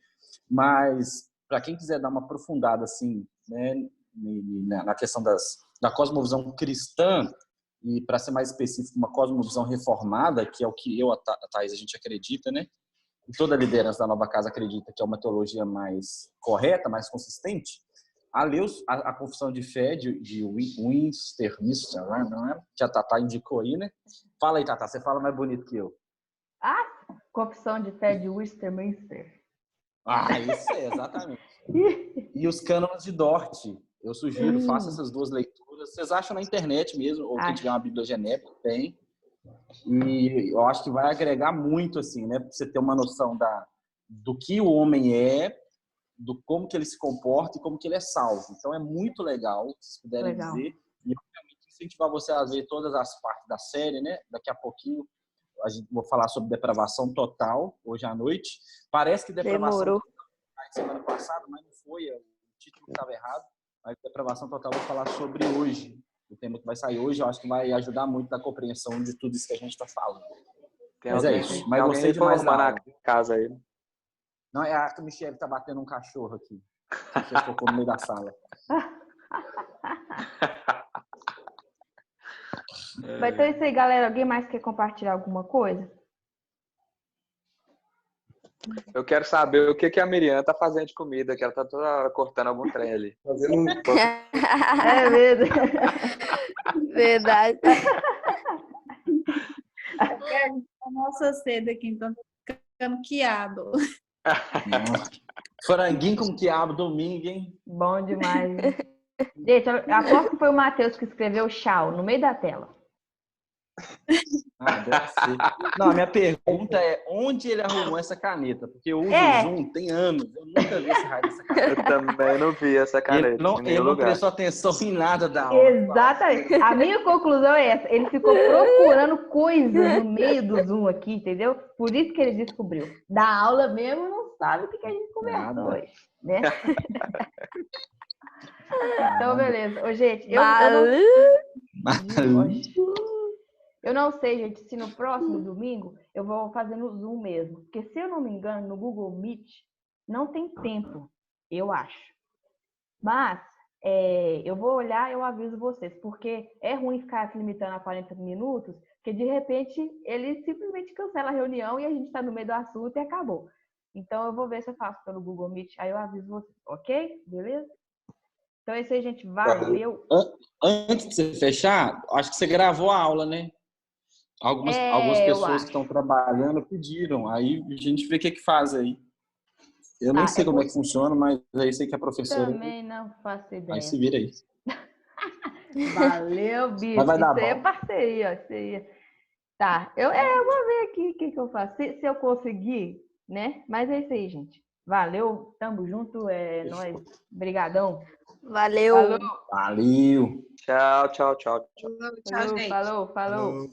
Speaker 2: Mas, para quem quiser dar uma aprofundada, assim, né, na questão da cosmovisão cristã, e para ser mais específico, uma cosmovisão reformada, que é o que eu, a Thaís, a gente acredita, né? E toda a liderança da Nova Casa acredita que é uma teologia mais correta, mais consistente. A confissão de fé de Westminster, não é? Que a Tata indicou aí, né? Fala aí, Tata, você fala mais bonito que eu.
Speaker 1: Confissão de fé de Westminster.
Speaker 2: Isso é, exatamente. E os cânones de Dort. Eu sugiro, faça essas duas leituras. Vocês acham na internet mesmo, ou quem tiver uma Bíblia genérica, tem. E eu acho que vai agregar muito, assim, né? Pra você ter uma noção do que o homem é, do como que ele se comporta e como que ele é salvo. Então é muito legal, se vocês puderem dizer. E obviamente incentivar você a ver todas as partes da série, né? Daqui a pouquinho vou falar sobre depravação total, hoje à noite. Parece que depravação total semana passada, mas não foi, o título estava errado. Mas depravação total eu vou falar sobre hoje. O tema que vai sair hoje, eu acho que vai ajudar muito na compreensão de tudo isso que a gente está falando. Mas é isso. Mas gostei demais da aula.
Speaker 8: Casa aí.
Speaker 2: Não, é a Michelle que tá batendo um cachorro aqui. Você focou no meio da sala.
Speaker 1: Vai ter isso aí, galera. Alguém mais quer compartilhar alguma coisa?
Speaker 8: Eu quero saber o que a Miriam tá fazendo de comida, que ela tá toda hora cortando algum trem ali.
Speaker 4: Fazendo um...
Speaker 1: É mesmo.
Speaker 5: Verdade.
Speaker 10: Nossa cedo aqui, então tô ficando quiabo.
Speaker 2: Franguinho com quiabo, domingo, hein?
Speaker 1: Bom demais. Gente, eu aposto que foi o Matheus que escreveu tchau no meio da tela.
Speaker 2: Deve ser. Não, a minha pergunta é onde ele arrumou essa caneta? Porque eu uso o Zoom tem anos. Eu nunca vi esse raio dessa caneta.
Speaker 8: Eu também não vi essa caneta.
Speaker 2: Ele não prestou atenção em nada da aula.
Speaker 1: Exatamente. A minha conclusão é essa. Ele ficou procurando coisa no meio do Zoom aqui, entendeu? Por isso que ele descobriu. Da aula mesmo, não sabe o que a gente conversou hoje, né? Então, beleza. Ô, gente, eu não sei, gente, se no próximo domingo eu vou fazer no Zoom mesmo. Porque, se eu não me engano, no Google Meet não tem tempo. Eu acho. Mas eu vou olhar e eu aviso vocês, porque é ruim ficar se limitando a 40 minutos, porque de repente ele simplesmente cancela a reunião e a gente está no meio do assunto e acabou. Então eu vou ver se eu faço pelo Google Meet, aí eu aviso vocês, ok? Beleza? Então é isso aí, gente. Valeu!
Speaker 2: Antes de você fechar, acho que você gravou a aula, né? Algumas
Speaker 1: Eu
Speaker 2: pessoas que estão trabalhando pediram. Aí a gente vê o que faz aí. Eu nem sei como é que funciona, mas aí sei que a professora.
Speaker 1: Também não faço
Speaker 2: Aí
Speaker 1: ideia.
Speaker 2: se vira aí.
Speaker 1: Valeu, bicho.
Speaker 2: Mas vai dar
Speaker 1: Isso aí é
Speaker 2: bom.
Speaker 1: parceria. Isso aí. Tá, eu vou ver aqui o que eu faço. Se eu conseguir, né? Mas é isso aí, gente. Valeu, tamo junto, é nóis. Brigadão.
Speaker 5: Valeu!
Speaker 1: Falou,
Speaker 2: Valeu!
Speaker 8: Tchau, tchau, tchau, tchau.
Speaker 9: Tchau, gente.
Speaker 1: falou.
Speaker 6: Falou.